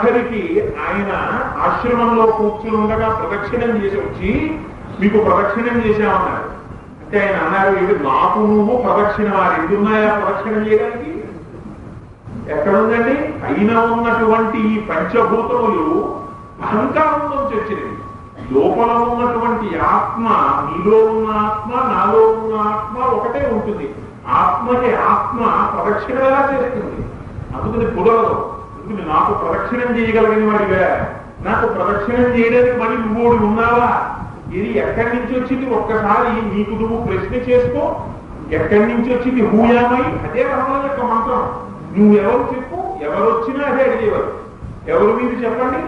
ఆఖరికి ఆయన ఆశ్రమంలో కూర్చుని ఉండగా ప్రదక్షిణం చేసి వచ్చి మీకు ప్రదక్షిణం చేశామన్నారు. అంటే ఆయన అన్నారు, ఇది నాకు నువ్వు ప్రదక్షిణ వారు ఎందున్నాయా ప్రదక్షిణం చేయడానికి? ఎక్కడుందండి? పైన ఉన్నటువంటి ఈ పంచభూతములు అహంకారం నుంచి వచ్చినవి. లోపల ఉన్నటువంటి ఆత్మ, నీలో ఉన్న ఆత్మ, నాలో ఉన్న ఆత్మ ఒకటే ఉంటుంది. ఆత్మకి ఆత్మ ప్రదక్షిణ ఎలా చేస్తుంది? అందుకని కుదరదు. అందుకని నాకు ప్రదక్షిణం చేయగలిగిన వాడిగా, నాకు ప్రదక్షిణం చేయడానికి మళ్ళీ నువ్వు ఉన్నావా? ఇది ఎక్కడి నుంచి వచ్చింది? ఒక్కసారి నీకు నువ్వు ప్రశ్న చేసుకో. ఎక్కడి నుంచి వచ్చింది? హూయామై. అదే రమణ యొక్క మంత్రం. నువ్వు ఎవరు చెప్పు, ఎవరు వచ్చినా అదే అడిగేవారు. ఎవరు మీరు చెప్పండి?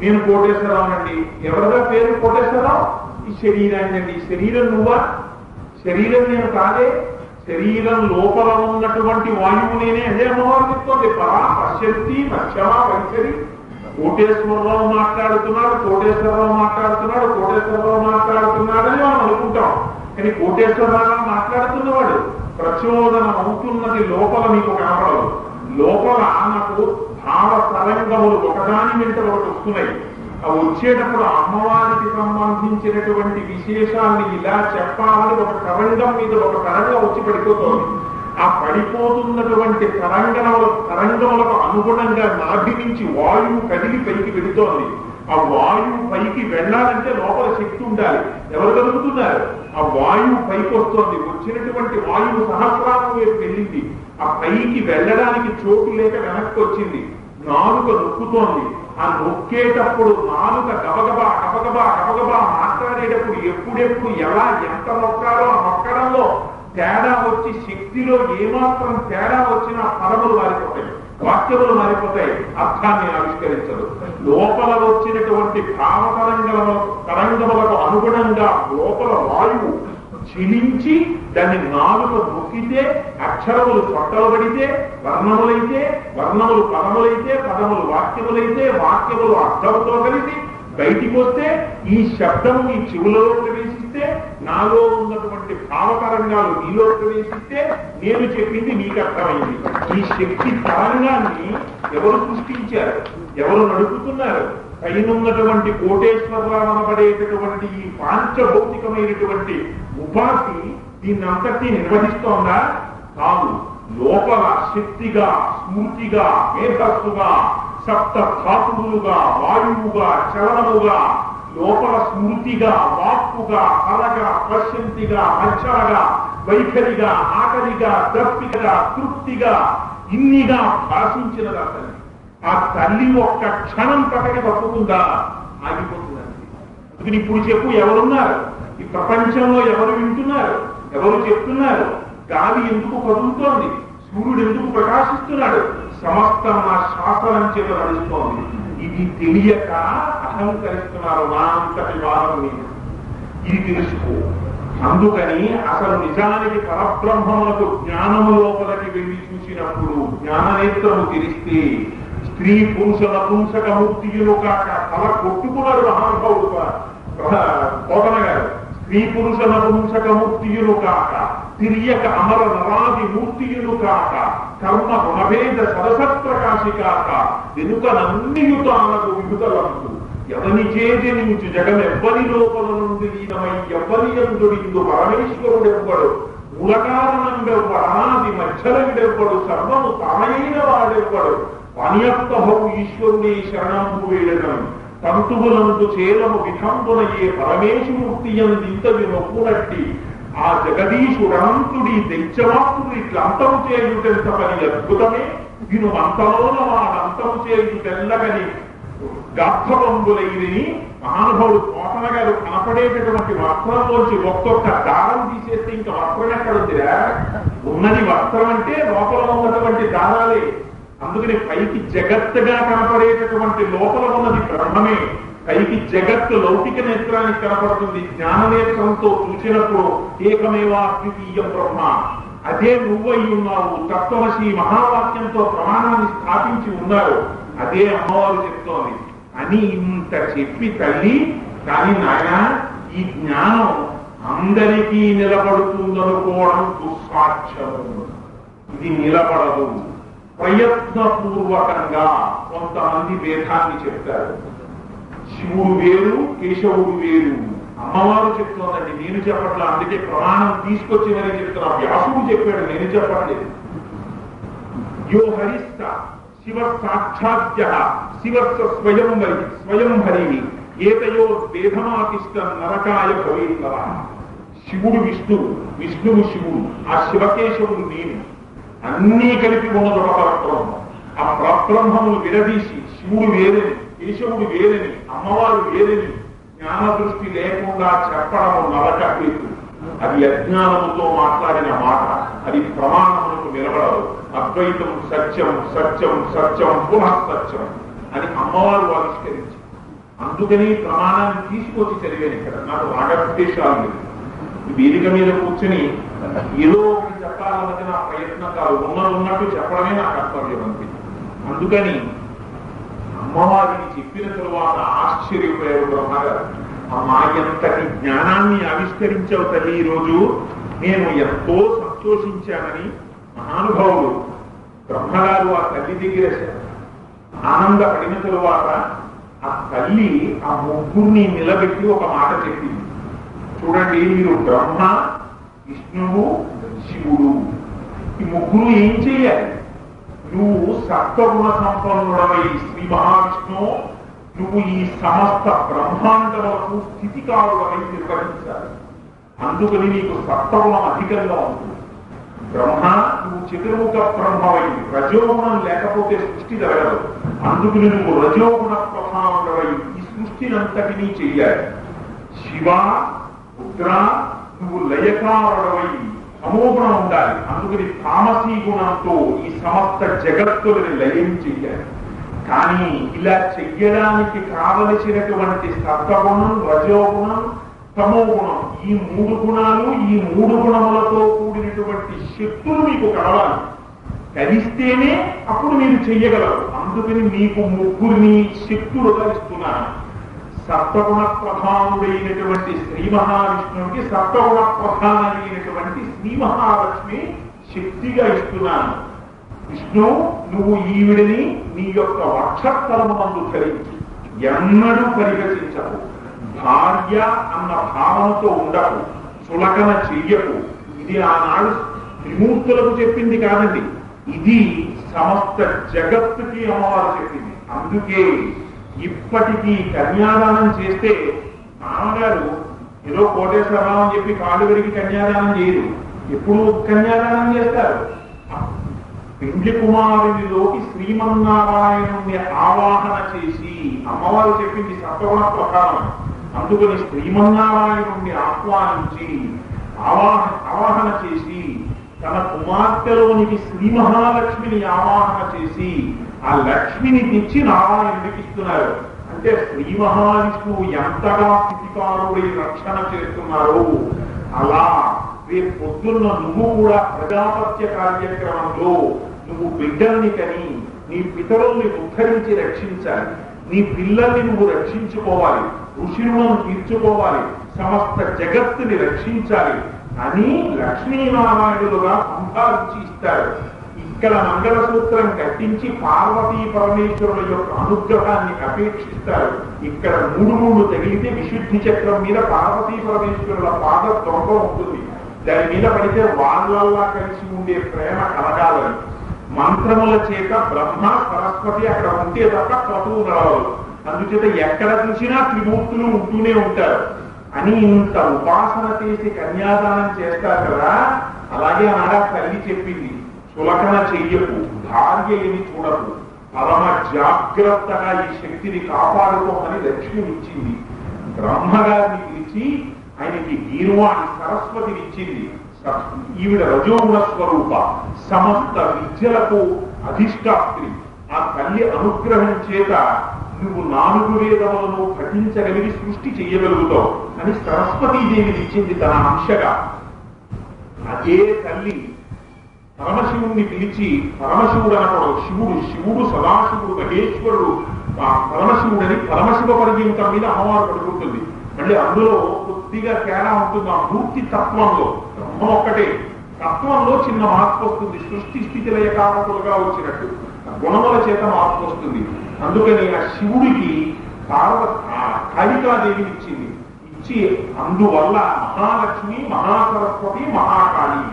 నేను కోటేశ్వరరావు అండి. ఎవరిగా పేరు కోటేశ్వరరావు? ఈ శరీరాన్ని అండి. శరీరం నువ్వా? శరీరం నేను కాదే. శరీరం లోపల ఉన్నటువంటి వాయువు నేనే. అదే అమ్మవారు చెప్తోంది. పరా పశ్యంతి మత్స్యమా వైఖరి. కోటేశ్వరరావు మాట్లాడుతున్నాడు, కోటేశ్వరరావు మాట్లాడుతున్నాడు, కోటేశ్వరరావు మాట్లాడుతున్నాడని మనం అనుకుంటాం. కానీ కోటేశ్వరరావు మాట్లాడుతున్నవాడు ప్రచోదనం అవుతున్నది లోపల మీకు కనపడదు. లోపల నాకు భావ తరంగములు ఒకదాని వెంట ఒకటి వస్తున్నాయి. అవి వచ్చేటప్పుడు అమ్మవారికి సంబంధించినటువంటి విశేషాన్ని ఇలా చెప్పాలని ఒక తరంగం మీద ఒక తరంగం వచ్చి పడిపోతోంది. ఆ పడిపోతున్నటువంటి తరంగములకు అనుగుణంగా నాభి నుంచి వాయువు కదిలి పైకి వెళుతోంది. ఆ వాయువు పైకి వెళ్ళాలంటే లోపల శక్తి ఉండాలి. ఎవరు కలుగుతున్నారు? ఆ వాయువు పైకి వస్తోంది. వచ్చినటువంటి వాయువు సహస్రారం వైపు వెళ్ళింది. ఆ పైకి వెళ్ళడానికి చోటు లేక వెనక్కి వచ్చింది. నాలుక నొక్కుతోంది. ఆ నొక్కేటప్పుడు నాలుక గబగబా గబగబా గబగబా మాట్లాడేటప్పుడు ఎప్పుడెప్పుడు ఎలా ఎంత నొక్కాలో ఆ నొక్కడంలో తేడా వచ్చి శక్తిలో ఏమాత్రం తేడా వచ్చినా పదములు మారిపోతాయి, వాక్యములు మారిపోతాయి, అర్థాన్ని ఆవిష్కరించదు. లోపల వచ్చినటువంటి తరంగములకు అనుగుణంగా లోపల వాయువు చిలించి దాన్ని నాలుక నొక్కితే అక్షరములు చొట్టలబడితే వర్ణములైతే, వర్ణములు పదములైతే, పదములు వాక్యములైతే, వాక్యములు అర్థముతో కలిసి బయటికి వస్తే ఈ శబ్దం ఈ చెవులలో ప్రవేశిస్తే, నాలో ఉన్నటువంటి భావతరంగాలు నీలో ప్రవేశిస్తే నేను చెప్పింది నీకు అర్థమైంది. ఈ శక్తి తరంగాన్ని ఎవరు సృష్టించారు? ఎవరు నడుపుతున్నారు? పైనున్నటువంటి కోటేశ్వరరావు అనబడేటటువంటి ఈ పాంచభౌతికమైనటువంటి ఉపాధి దీన్నంతటి నిర్వహిస్తోందా? కాదు. లోపల శక్తిగా, స్మృతిగా, మేధస్సుగా, సప్త ధాతువులుగా, వాయువుగా, చలనముగా, లోపల స్మృతిగా, వాక్కుగా, కలగా, పశ్యంతిగా, మచ్చగా, వైఖరిగా, ఆకలిగా, దప్పికగా, తృప్తిగా, ఇన్నిగా భాషించినది అతని. ఆ తల్లి ఒక్క క్షణం పక్కకి తప్పుతుందా? ఆగిపోతుందండి. అందుకని ఇప్పుడు చెప్పు, ఎవరున్నారు ఈ ప్రపంచంలో? ఎవరు వింటున్నారు? ఎవరు చెప్తున్నారు? గాలి ఎందుకు కదులుతోంది? సూర్యుడు ఎందుకు ప్రకాశిస్తున్నాడు? సమస్తం నా శాస్త్రం చేత నడుస్తోంది. ఇది తెలియక అహంకరిస్తున్నారు నా అంతటి వారిని. ఇది తెలుసుకో. అందుకని అసలు నిజానికి పరబ్రహ్మములకు జ్ఞానము లోపలికి వెళ్ళి చూసినప్పుడు జ్ఞాననేత్రము తెరిస్తే స్త్రీ పురుష నపుంసకమూర్తియులు కాక తల కొట్టుకున్నారు మహానుభావుడు పోతన గారు. స్త్రీ పురుష నపుంసకమూర్తియులు కాక తిరియక అమర నరాది మూర్తియులు కాక కర్మ గుణభేద సరసత్ప్రకాశి కాక వెనుకనన్నియుతాలకు విడుదలందు ఎవని చేజనించు జగమెవ్వరి లోపల నుండి లీనమై ఎవ్వరి యందుడిందు పరమేశ్వరుడెవ్వడు మూలకారణంబెవ్వడు అనాది మధ్యలవిడెవ్వడు సర్వము తానైన వాడెవ్వడు పనియత్తహౌ ఈశ్వరుని శరణంబు వేడగం తంతువులందు చేలము విధంబున ఏ పరమేశ్వమూర్తి యందింతవి నొప్పునట్టి ఆ జగదీశుడంతుడి దైత్యమాత్రుడు ఇట్లంతము చేయుటెంత పని అద్భుతమే. విను అంతలోన వాడంతము చేయుటెల్లగని గర్భబంబులైని మహానుభావుడు పోతన గారు కనపడేటటువంటి వస్త్రంలోంచి ఒక్కొక్క దారం తీసేస్తే ఇంకా వస్త్రం ఎక్కడుందిరా? ఉన్నది వస్త్రం అంటే లోపల ఉన్నటువంటి దారాలే. అందుకని పైకి జగత్తుగా కనపడేటటువంటి లోపల ఉన్నది బ్రహ్మమే. పైకి జగత్తు లౌకిక నేత్రానికి కనపడుతుంది. జ్ఞాననేత్రంతో చూసినప్పుడు ఏకమేవా అద్వితీయ బ్రహ్మ, అదే నువ్వై ఉన్నావు. తత్వమసి మహావాక్యంతో ప్రమాణాన్ని స్థాపించి ఉన్నారు. అదే అమ్మవారు చెప్తోంది అని ఇంత చెప్పి తల్లి, కానీ నాయన ఈ జ్ఞానం అందరికీ నిలబడుతుందనుకోవడం దుస్సాధ్యము. ఇది నిలబడదు. ప్రయత్నపూర్వకంగా కొంతమంది భేదాన్ని చెప్తారు. శివుడు వేరు, కేశవుడు వేరు. అమ్మవారు చెప్తోందండి, నేను చెప్పట్లా. అందుకే ప్రమాణం తీసుకొచ్చి మరీ చెప్తున్నా. వ్యాసుడు చెప్పాడు, నేను చెప్పట్లేదు. యో హరిస్త శివ సాక్షాత్య శివస్య స్వయం హరి ఏతయో భేదమాతిష్ట నరకాయ భవేత్నవ. శివుడు విష్ణువు, విష్ణువు శివుడు, ఆ శివకేశవుడు నేను, అన్నీ కలిపి ఉన్నది ఒక పరబ్రహ్మం. ఆ పరబ్రహ్మములు విడదీసి శివుడు వేరని, కేశవుడు వేరని, అమ్మవారు వేరని జ్ఞాన దృష్టి లేకుండా చెప్పడము నరక హేతు. అది అజ్ఞానముతో మాట్లాడిన మాట, అది ప్రమాణములకు నిలబడదు. అద్వైతం సత్యం, సత్యం, సత్యం, పునః సత్యం అని అమ్మవారు ఆవిష్కరించి, అందుకని ప్రమాణాన్ని తీసుకొచ్చి చదివాను. ఇక్కడ నాకు రాగద్వేషాలు లేదు. వేదిక మీద కూర్చొని ఏదో ఒకటి చెప్పాలన్నది నా ప్రయత్నం కాదు. ఉన్నట్టు చెప్పడమే నా కర్తవ్యం అంతే. అందుకని అమ్మవారిని చెప్పిన తరువాత ఆశ్చర్యపోయారు బ్రహ్మగారు. అమ్మా, ఎంతటి జ్ఞానాన్ని ఆవిష్కరించావు తల్లి, ఈరోజు నేను ఎంతో సంతోషించానని మహానుభావుడు బ్రహ్మగారు ఆ తల్లి దగ్గర ఆనందపడిన తరువాత ఆ తల్లి ఆ ముగ్గురిని నిలబెట్టి ఒక మాట చెప్పింది. చూడండి, మీరు బ్రహ్మ, విష్ణువు, శివుడు, ఈ ముగ్గురు ఏం చేయాలి? నువ్వు సప్తగుణ సంపన్నుడవై శ్రీ మహావిష్ణువు, నువ్వు ఈ సమస్త బ్రహ్మాండములకు స్థితికారుడవై నిర్వహించాలి. అందుకని నీకు సప్తగుణం అధికంగా ఉంటుంది. బ్రహ్మ, నువ్వు చతుర్ముఖ బ్రహ్మవై, రజోగుణం లేకపోతే సృష్టి జరగదు. అందుకని నువ్వు రజోగుణ ప్రధానుడవై ఈ సృష్టిని అంతటినీ చెయ్యాలి. శివ, రుద్ర, నువ్వు లయకారుడవై తమోగుణం ఉండాలి. అందుకని తామసీ గుణంతో ఈ సమస్త జగత్తులని లయం చెయ్యాలి. కానీ ఇలా చెయ్యడానికి కావలసినటువంటి సత్వగుణం, రజోగుణం, తమోగుణం, ఈ మూడు గుణాలు, ఈ మూడు గుణములతో కూడినటువంటి శక్తులు మీకు కలవాలి. కలిస్తేనే అప్పుడు మీరు చెయ్యగలరు. అందుకని మీకు ముగ్గురిని శక్తులుగా ఇస్తున్నాను. సప్తగుణ ప్రధానుడైనటువంటి శ్రీ మహావిష్ణువుకి సప్తగుణ ప్రధానమైనటువంటి శ్రీ మహాలక్ష్మి శక్తిగా ఇస్తున్నాను. విష్ణు, నువ్వు ఈవిడిని నీ యొక్క వక్షస్థలమునందు ధరించి ఎన్నడూ పరిగణించకు. భార్య అన్న భావనతో ఉండకు, చులకన చెయ్యకు. ఇది ఆనాడు త్రిమూర్తులకు చెప్పింది కాదండి, ఇది సమస్త జగత్తుకి అమ్మవారు చెప్పింది. అందుకే ఇప్పటికీ కన్యాదానం చేస్తే నాన్నగారు ఏదో కోటేశ్వరరావు అని చెప్పి కాళ్ళు విడిగి కన్యాదానం చేయరు. ఎప్పుడు కన్యాదానం చేస్తారు? పెండ్లి కుమారునిలోకి శ్రీమన్నారాయణుని ఆవాహన చేసి, అమ్మవారు చెప్పింది సప్తగుణ ప్రకారం. అందుకని శ్రీమన్నారాయణుణ్ణి ఆహ్వానించి ఆవాహన చేసి తన కుమార్తెలోనికి శ్రీ మహాలక్ష్మిని ఆవాహన చేసి ఆ లక్ష్మిని తెచ్చి నారాయణుడికి ఇస్తున్నారు. అంటే శ్రీ మహావిష్ణువు ఎంతగా స్థితికారుడై రక్షణ చేస్తున్నారో అలా రేపు పొద్దున్న నువ్వు కూడా ప్రజాపత్య కార్యక్రమంలో నువ్వు బిడ్డల్ని కని నీ పితరుల్ని ఉద్ధరించి రక్షించాలి. నీ పిల్లల్ని నువ్వు రక్షించుకోవాలి, ఋషులను తీర్చుకోవాలి, సమస్త జగత్తుని రక్షించాలి అని లక్ష్మీనారాయణులుగా సంపాదించి ఇస్తారు. ఇక్కడ మంగళసూత్రం కట్టించి పార్వతీ పరమేశ్వరుల యొక్క అనుగ్రహాన్ని అపేక్షిస్తారు. ఇక్కడ మూడు తగిలితే విశుద్ధి చక్రం మీద పార్వతీ పరమేశ్వరుల పాద దొంగ ఉంటుంది. దాని మీద పడితే వాళ్ళల్లా కలిసి ఉండే ప్రేమ కలగాలని మంత్రముల చేత బ్రహ్మ సరస్వతి అక్కడ ఉంటే తప్ప క్రతువు నడవదు. అందుచేత ఎక్కడ చూసినా త్రిమూర్తులు ఉంటూనే ఉంటారు అని ఇంత ఉపాసన చేసి కన్యాదానం చేస్తారు కదా. అలాగే ఆనాడా తల్లి చెప్పింది, చులకన చెయ్యకు, భార్య ఏమి చూడకు, పరమ జాగ్రత్తగా ఈ శక్తిని కాపాడుకోమని లక్ష్మి ఇచ్చింది. బ్రహ్మగారిని పిలిచి ఆయనకి గీర్వాణి సరస్వతిని ఇచ్చింది. ఈవిడ రజోగుణ స్వరూప, సమస్త విద్యలకు అధిష్టాత్రి. ఆ తల్లి అనుగ్రహం చేత నువ్వు 4 వేదములను పఠించగలిగి సృష్టి చెయ్యగలుగుతావు అని సరస్వతీదేవిని ఇచ్చింది తన అంశగా. అదే తల్లి పరమశివుణ్ణి పిలిచి, పరమశివుడు అనకూడదు, శివుడు సదాశివుడు మహేశ్వరుడు పరమశివుడని పరమశివ పర్యంతం మీద అమ్మవారు పడుకుంటుంది. మళ్ళీ అందులో కొద్దిగా తేడా ఉంటుంది ఆ మూర్తి తత్వంలో. బ్రహ్మ ఒక్కటే, తత్వంలో చిన్న మార్పు వస్తుంది. సృష్టి స్థితి లయ కారకులుగా వచ్చినట్టు గుణముల చేత మార్పు వస్తుంది. అందుకని ఆ శివుడికి కాళికాదేవిని ఇచ్చింది. ఇచ్చి అందువల్ల మహాలక్ష్మి, మహాసరస్వతి, మహాకాళి.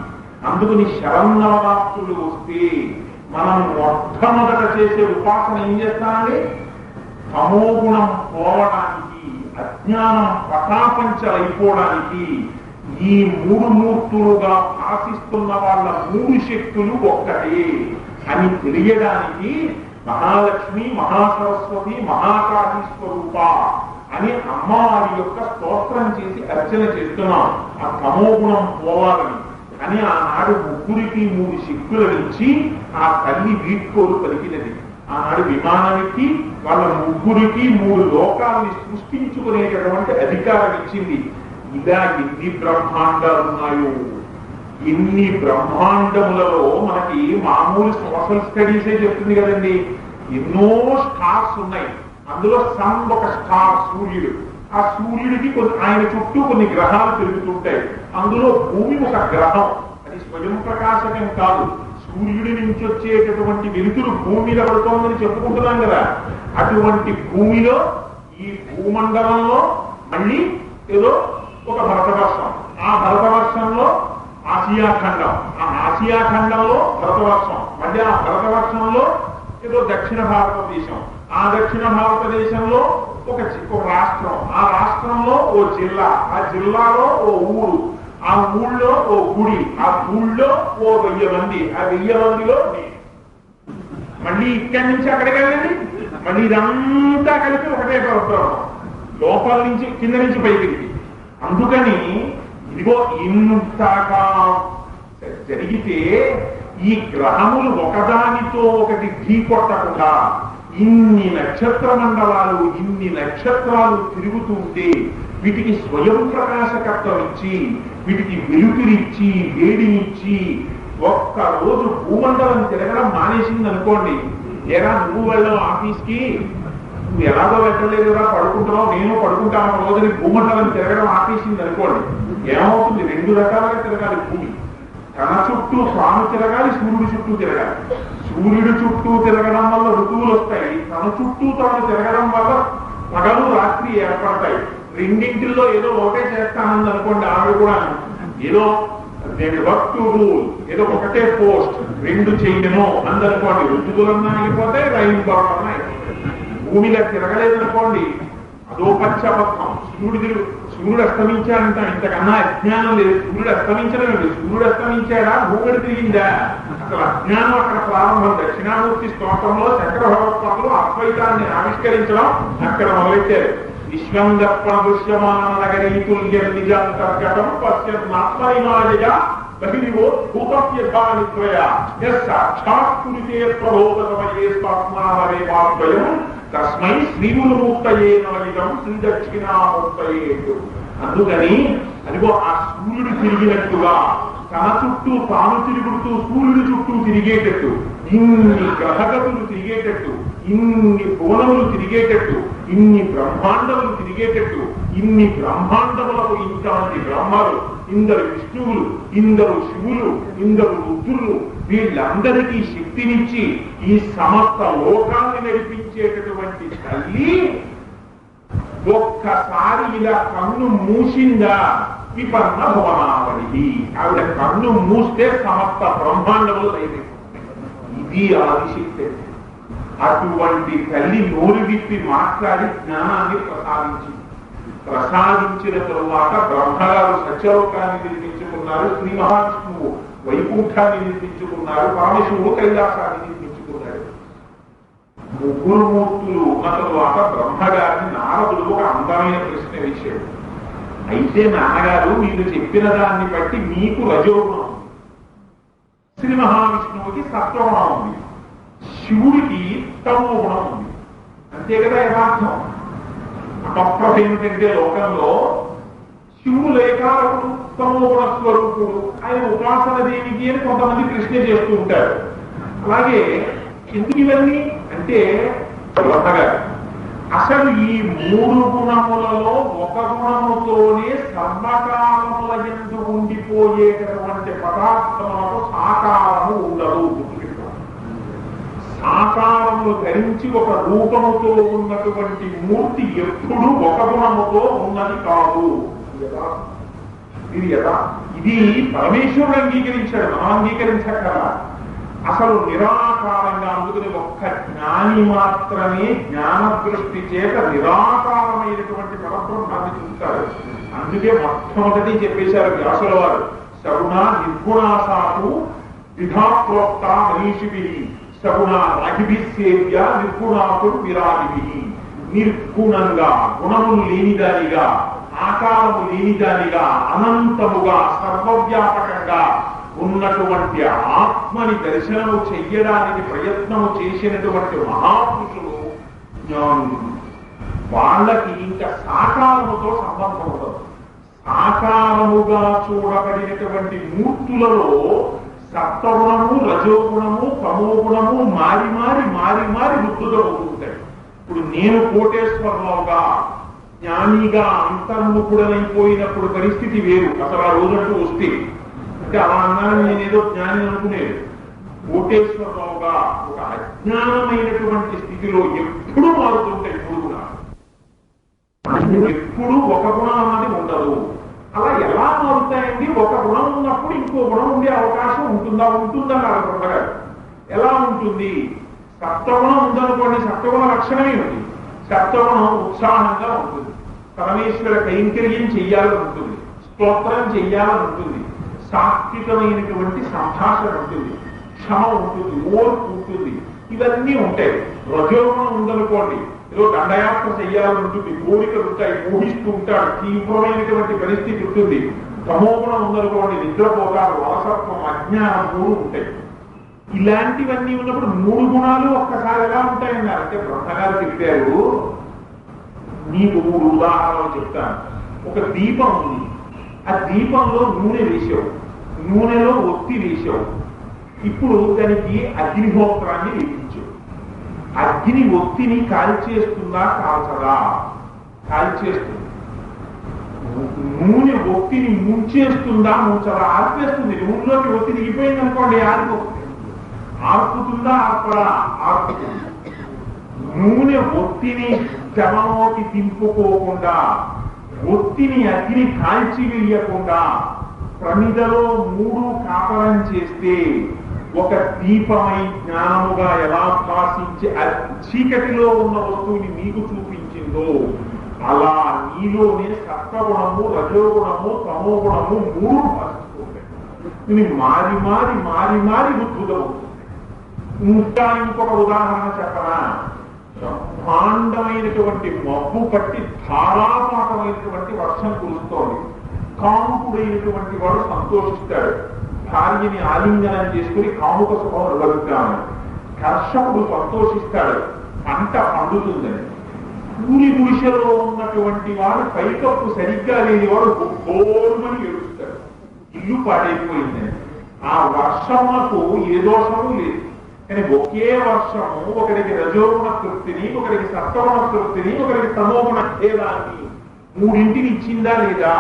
అందుకని శరన్నవరాత్రులు వస్తే మనం మొట్టమొదట చేసే ఉపాసన ఏం చేస్తానండి? తమోగుణం పోవడానికి, అజ్ఞానం ప్రతాపంచలైపోవడానికి, ఈ మూడు మూర్తులుగా భాషిస్తున్న వాళ్ళ మూడు శక్తులు ఒక్కటే అని తెలియడానికి మహాలక్ష్మి, మహాసరస్వతి, మహాకాళి స్వరూప అని అమ్మవారి యొక్క స్తోత్రం చేసి అర్చన చేస్తున్నాం. ఆ తమోగుణం పోవాలని. అని ఆనాడు ముగ్గురికి మూడు శక్తులనిచ్చి ఆ తల్లి వీడ్కోలు పలికినది. ఆనాడు విమానం ఎక్కి వాళ్ళ ముగ్గురికి మూడు లోకాలని సృష్టించుకునేటటువంటి అధికారం ఇచ్చింది. ఇలా ఎన్ని బ్రహ్మాండాలు ఉన్నాయో, ఎన్ని బ్రహ్మాండములలో మనకి మామూలు సోషల్ స్టడీసే చెప్తుంది కదండి. ఎన్నో స్టార్స్ ఉన్నాయి. అందులో సన్ ఒక స్టార్, సూర్యుడు. ఆ సూర్యుడికి ఆయన చుట్టూ కొన్ని గ్రహాలు తిరుగుతుంటాయి. అందులో భూమి ఒక గ్రహం. అది స్వయం ప్రకాశకం కాదు. సూర్యుడి నుంచి వచ్చేటటువంటి వెలుతురు భూమి మీద పడుతోందని చెప్పుకుంటున్నాం కదా. అటువంటి భూమిలో, ఈ భూమండలంలో మళ్ళీ ఏదో ఒక భరతవర్షం. ఆ భరతవర్షంలో ఆసియా ఖండం. ఆ ఆసియా ఖండంలో భరతవర్షం. మధ్య ఆ భరతవర్షంలో ఏదో దక్షిణ భారతదేశం. ఆ దక్షిణ భారతదేశంలో ఒక రాష్ట్రం. ఆ రాష్ట్రంలో ఓ జిల్లా. ఆ జిల్లాలో ఓ ఊరు. ఆ ఊళ్ళో ఓ గుడి. ఆ ఊళ్ళో ఓ 1000 మంది. ఆ 1000 మందిలో మళ్ళీ ఇక్కడి నుంచి అక్కడికి వెళ్ళండి. మళ్ళీ ఇదంతా కలిపి ఒకటే ప్రభుత్వం. లోపల నుంచి కింద నుంచి పైకి. అందుకని ఇదిగో ఇంతగా జరిగితే ఈ గ్రహములు ఒకదానితో ఒకటి ఢీ కొట్టకుండా ఇన్ని నక్షత్ర మండలాలు, ఇన్ని నక్షత్రాలు తిరుగుతుంటే వీటికి స్వయం ప్రకాశకత్వం ఇచ్చి, వీటికి వెలుతురిచ్చి, వేడినిచ్చి, ఒక్కరోజు భూమండలం తిరగడం మానేసింది అనుకోండి. ఎరా నువ్వు వెళ్ళావు ఆఫీస్కి, నువ్వు ఎలాగో వెళ్ళలేదురా, పడుకుంటున్నావు, నేను పడుకుంటాను. రోజుని భూమండలం తిరగడం ఆపేసింది అనుకోండి. ఏమవుతుంది? 2 రకాలుగా తిరగాలి భూమి. తన చుట్టూ తాను తిరగాలి, సూర్యుడి చుట్టూ తిరగాలి. సూర్యుడి చుట్టూ తిరగడం వల్ల ఋతువులు వస్తాయి. తన చుట్టూ తాను తిరగడం వల్ల పగలు రాత్రి ఏర్పడతాయి. రెండింటిల్లో ఏదో ఒకటే చేస్తానని అనుకోండి. ఆవిడ కూడా ఏదో నేను వర్క్ టు రూల్, ఏదో ఒకటే పోస్ట్, 2 చేయను అందనుకోండి. ఋతువులన్నా అయిపోతాయి, రైలు బాగున్నా అయిపోతాయి. భూమిలో తిరగలేదనుకోండి, అదో పచ్చబద్ధం. సూర్యుడు అస్తమించాడంట. ఇంతకన్నా అజ్ఞానం లేదు. సూర్యుడు అస్తమించడం లేదు. సూర్యుడు అస్తమించాడా, భూమిడి తిరిగిందా? అసలు అజ్ఞానం అక్కడ ప్రారంభం. దక్షిణామూర్తి స్తోత్రంలో శంకర భగవత్పాదులు అద్వైతాన్ని ఆవిష్కరించడం అక్కడ మొదలెట్టారు. విశ్వం దర్పణ దృశ్యమాన నగరీ తుల్యం నిజాంతర్గతం పశ్యత్మాత్మనిమాయగా బహిరివో భూతప్యధానిత్రయ సాక్షాత్కురితే ప్రబోధమయే స్వాత్మానవేవాద్వయం తస్మై శ్రీగురుమూర్తయే నవలితం శ్రీ దక్షిణామూర్తయే. అందుకని అదిగో ఆ సూర్యుడు తిరిగినట్టుగా తన చుట్టూ తాను తిరుగుతూ సూర్యుడి చుట్టూ తిరిగేటట్టు, ఇన్ని గ్రహగతులు తిరిగేటట్టు, ఇన్ని భువనములు తిరిగేటట్టు, ఇన్ని బ్రహ్మాండములు తిరిగేటట్టు, ఇన్ని బ్రహ్మాండములకు ఇంతమంది బ్రహ్మలు, ఇందరు విష్ణువులు, ఇందరు శివులు, ఇందరు రుద్రులు, వీళ్ళందరికీ శక్తినిచ్చి ఈ సమస్త లోకాన్ని నడిపించేటటువంటి తల్లి ఒక్కసారి ఇలా కన్ను మూసిందా విపన్న భువనావళి. ఆవిడ కన్ను మూస్తే సమస్త బ్రహ్మాండములు లైపోతాయి. ఇది ఆదిశక్తి. అటువంటి తల్లి నోరు విప్పి మాట్లాడి జ్ఞానాన్ని ప్రసాదించిన తరువాత బ్రహ్మగారు సత్యలోకాన్ని నిర్మించుకున్నారు. శ్రీ మహావిష్ణువు వైకుంఠాన్ని నిర్మించుకున్నారు. పరమశివుడు కైలాసాన్ని నిర్మించుకున్నాడు. ముగ్గురు మూర్తులు ఉన్న తరువాత బ్రహ్మగారిని నారదుడు ఒక అందమైన ప్రశ్న వేశాడు. అయితే నాన్నగారు, మీరు చెప్పిన దాన్ని బట్టి మీకు రజోగుణం ఉంది, శ్రీ మహావిష్ణువుకి సత్వగుణం ఉంది, శివుడికి తమో గుణం ఉంది. అంతే కదా యథార్థం. అపప్రభ ఏమిటంటే లోకంలో శివుడు లేఖారకుడు, తమో గుణ స్వరూపుడు, ఆయన ఉపాసన దేనికి అని కొంతమంది ప్రశ్న చేస్తూ ఉంటారు. అలాగే ఎందుకు ఇవన్నీ అంటే బ్రహ్మగారు అసలు ఈ మూడు గుణములలో ఒక గుణముతోనే సర్వకాలముల యందు ఉండిపోయేటటువంటి పదార్థములకు సాకారము ఉండదు. సాకారము ధరించి ఒక రూపముతో ఉన్నటువంటి మూర్తి ఎప్పుడు ఒక గుణముతో ఉన్నది కాదు. ఇది పరమేశ్వరుడు అంగీకరించాడు, మనం అంగీకరించగల. అసలు నిరాకారంగా, అందుకని ఒక్క జ్ఞాని మాత్రమే జ్ఞాన దృష్టి చేత నిరాకారమైనటువంటి పరబ్రహ్మాన్ని చూస్తాడు. అందుకే మొట్టమొదటి చెప్పేశారు వ్యాసుల వారు, సగుణ నిర్గుణాసాకు విధాప్రోక్త మనీషిభి సగుణ రాగిభి సేవ్య నిర్గుణాకు విరాగిభి. నిర్గుణంగా, గుణములు లేనిదానిగా, ఆకారము లేనిదానిగా, అనంతముగా, సర్వవ్యాపకంగా ఉన్నటువంటి ఆత్మని దర్శనము చెయ్యడానికి ప్రయత్నము చేసినటువంటి మహాపురుషులు జ్ఞానులు. వాళ్ళకి ఇంకా సాకారముతో సంబంధం ఉండదు. సాకారముగా చూడబడినటువంటి మూర్తులలో సత్వగుణము, రజోగుణము, తమోగుణము మారి మారి మారి మారి వృద్ధులు అవుతుంటాయి. ఇప్పుడు నేను కోటేశ్వరరావుగా జ్ఞానిగా అంతర్ముఖుడనైపోయినప్పుడు పరిస్థితి వేరు. అసలు ఆ రోజంటూ వస్తే అంటే అలా అన్నాను, నేనేదో జ్ఞాని అనుకునేది. కోటేశ్వరరావుగా ఒక అజ్ఞానమైనటువంటి స్థితిలో ఎప్పుడు మారుతుంటాయి మూడు గుణాలు. ఎప్పుడు ఒక గుణం అన్నది ఉండదు. అలా ఎలా మారుతాయండి? ఒక గుణం ఉన్నప్పుడు ఇంకో గుణం ఉండే అవకాశం ఉంటుందా? ఉంటుందా కాదు. ఎలా ఉంటుంది? సప్తగుణం ఉందనుకోండి, సప్తగుణ లక్షణమే ఉంది. సప్తగుణం ఉత్సాహంగా ఉంటుంది, పరమేశ్వర కైంకర్యం చెయ్యాలని ఉంటుంది, స్తోత్రం చెయ్యాలని ఉంటుంది, సాత్వికమైనటువంటి సంభాషణ ఉంటుంది, క్షమ ఉంటుంది, ఓర్పు ఉంటుంది, ఇవన్నీ ఉంటాయి. రజోగుణం ఉందనుకోండి, ఏదో దండయాత్ర చెయ్యాలని ఉంటుంది, కోరికలు ఉంటాయి, ఊహిస్తూ ఉంటాడు, తీవ్రమైనటువంటి పరిస్థితి ఉంటుంది. తమోగుణం ఉందనుకోండి, నిద్రపోతారు, వారసత్వం, అజ్ఞానం మూడు ఉంటాయి. ఇలాంటివన్నీ ఉన్నప్పుడు మూడు గుణాలు ఒక్కసారి ఎలా ఉంటాయన్నారు అంటే బ్రహ్మగారు చెప్పారు. నీకు మూడు ఉదాహరణలు చెప్తాను. ఒక దీపం ఉంది, ఆ దీపంలో నూనె వేసావు, నూనెలో ఒత్తి వేసావు. ఇప్పుడు దానికి అగ్నిహోత్రాన్ని వేయించావు. అగ్ని ఒత్తిని కాల్చేస్తుందా కాల్చదా? కాల్చేస్తుంది. నూనె ఒత్తిని ముంచేస్తుందా ముంచదా? ఆర్పేస్తుంది. నూనెలోకి ఒత్తి దిగిపోయింది అనుకోండి, ఆరిపోతుంది. ఆర్పుతుందా ఆర్పడా? ఆర్పుతుంది. నూనె ఒత్తిని శవంలోకి తింపుకోకుండా, ఒత్తిని అగ్ని కాల్చి వేయకుండా ప్రమిదలో మూడు కాపలం చేస్తే ఒక దీపమై జ్ఞానముగా ఎలా భాషించి చీకటిలో ఉన్న వస్తువుని మీకు చూపించిందో అలా నీలోనే సత్వగుణము, రజోగుణము, తమోగుణము మూడు భాషిస్తుంటాయి. మారి మారి మారి మారి ఉద్భుతమవుతుంది. ఇంకా ఇంకొక ఉదాహరణ చెప్పనా? బ్రహ్మాండమైనటువంటి మబ్బు పట్టి ధారాపాతమైనటువంటి వర్షం కురుస్తోంది. కాముకుడైనటువంటి వాడు సంతోషిస్తాడు, భార్యని ఆలింగనం చేసుకుని కాముక సుఖం లభిస్తామని. కర్షకుడు సంతోషిస్తాడు, పంట పండుతుందని. కూలి గుడిసెలో ఉన్నటువంటి వాడు పైకప్పు సరిగ్గా లేని వాడు గోల్మని ఏడుస్తాడు, ఇల్లు పాడైపోయిందని. ఆ వర్షమునకు ఏ దోషము లేదు, కానీ ఒకే వర్షము ఒకరికి రజోగుణ తృప్తిని, ఒకరికి సత్వగుణ తృప్తిని, ఒకరికి తమోగుణ భేదాన్ని మూడింటిని ఇచ్చిందా లేదా?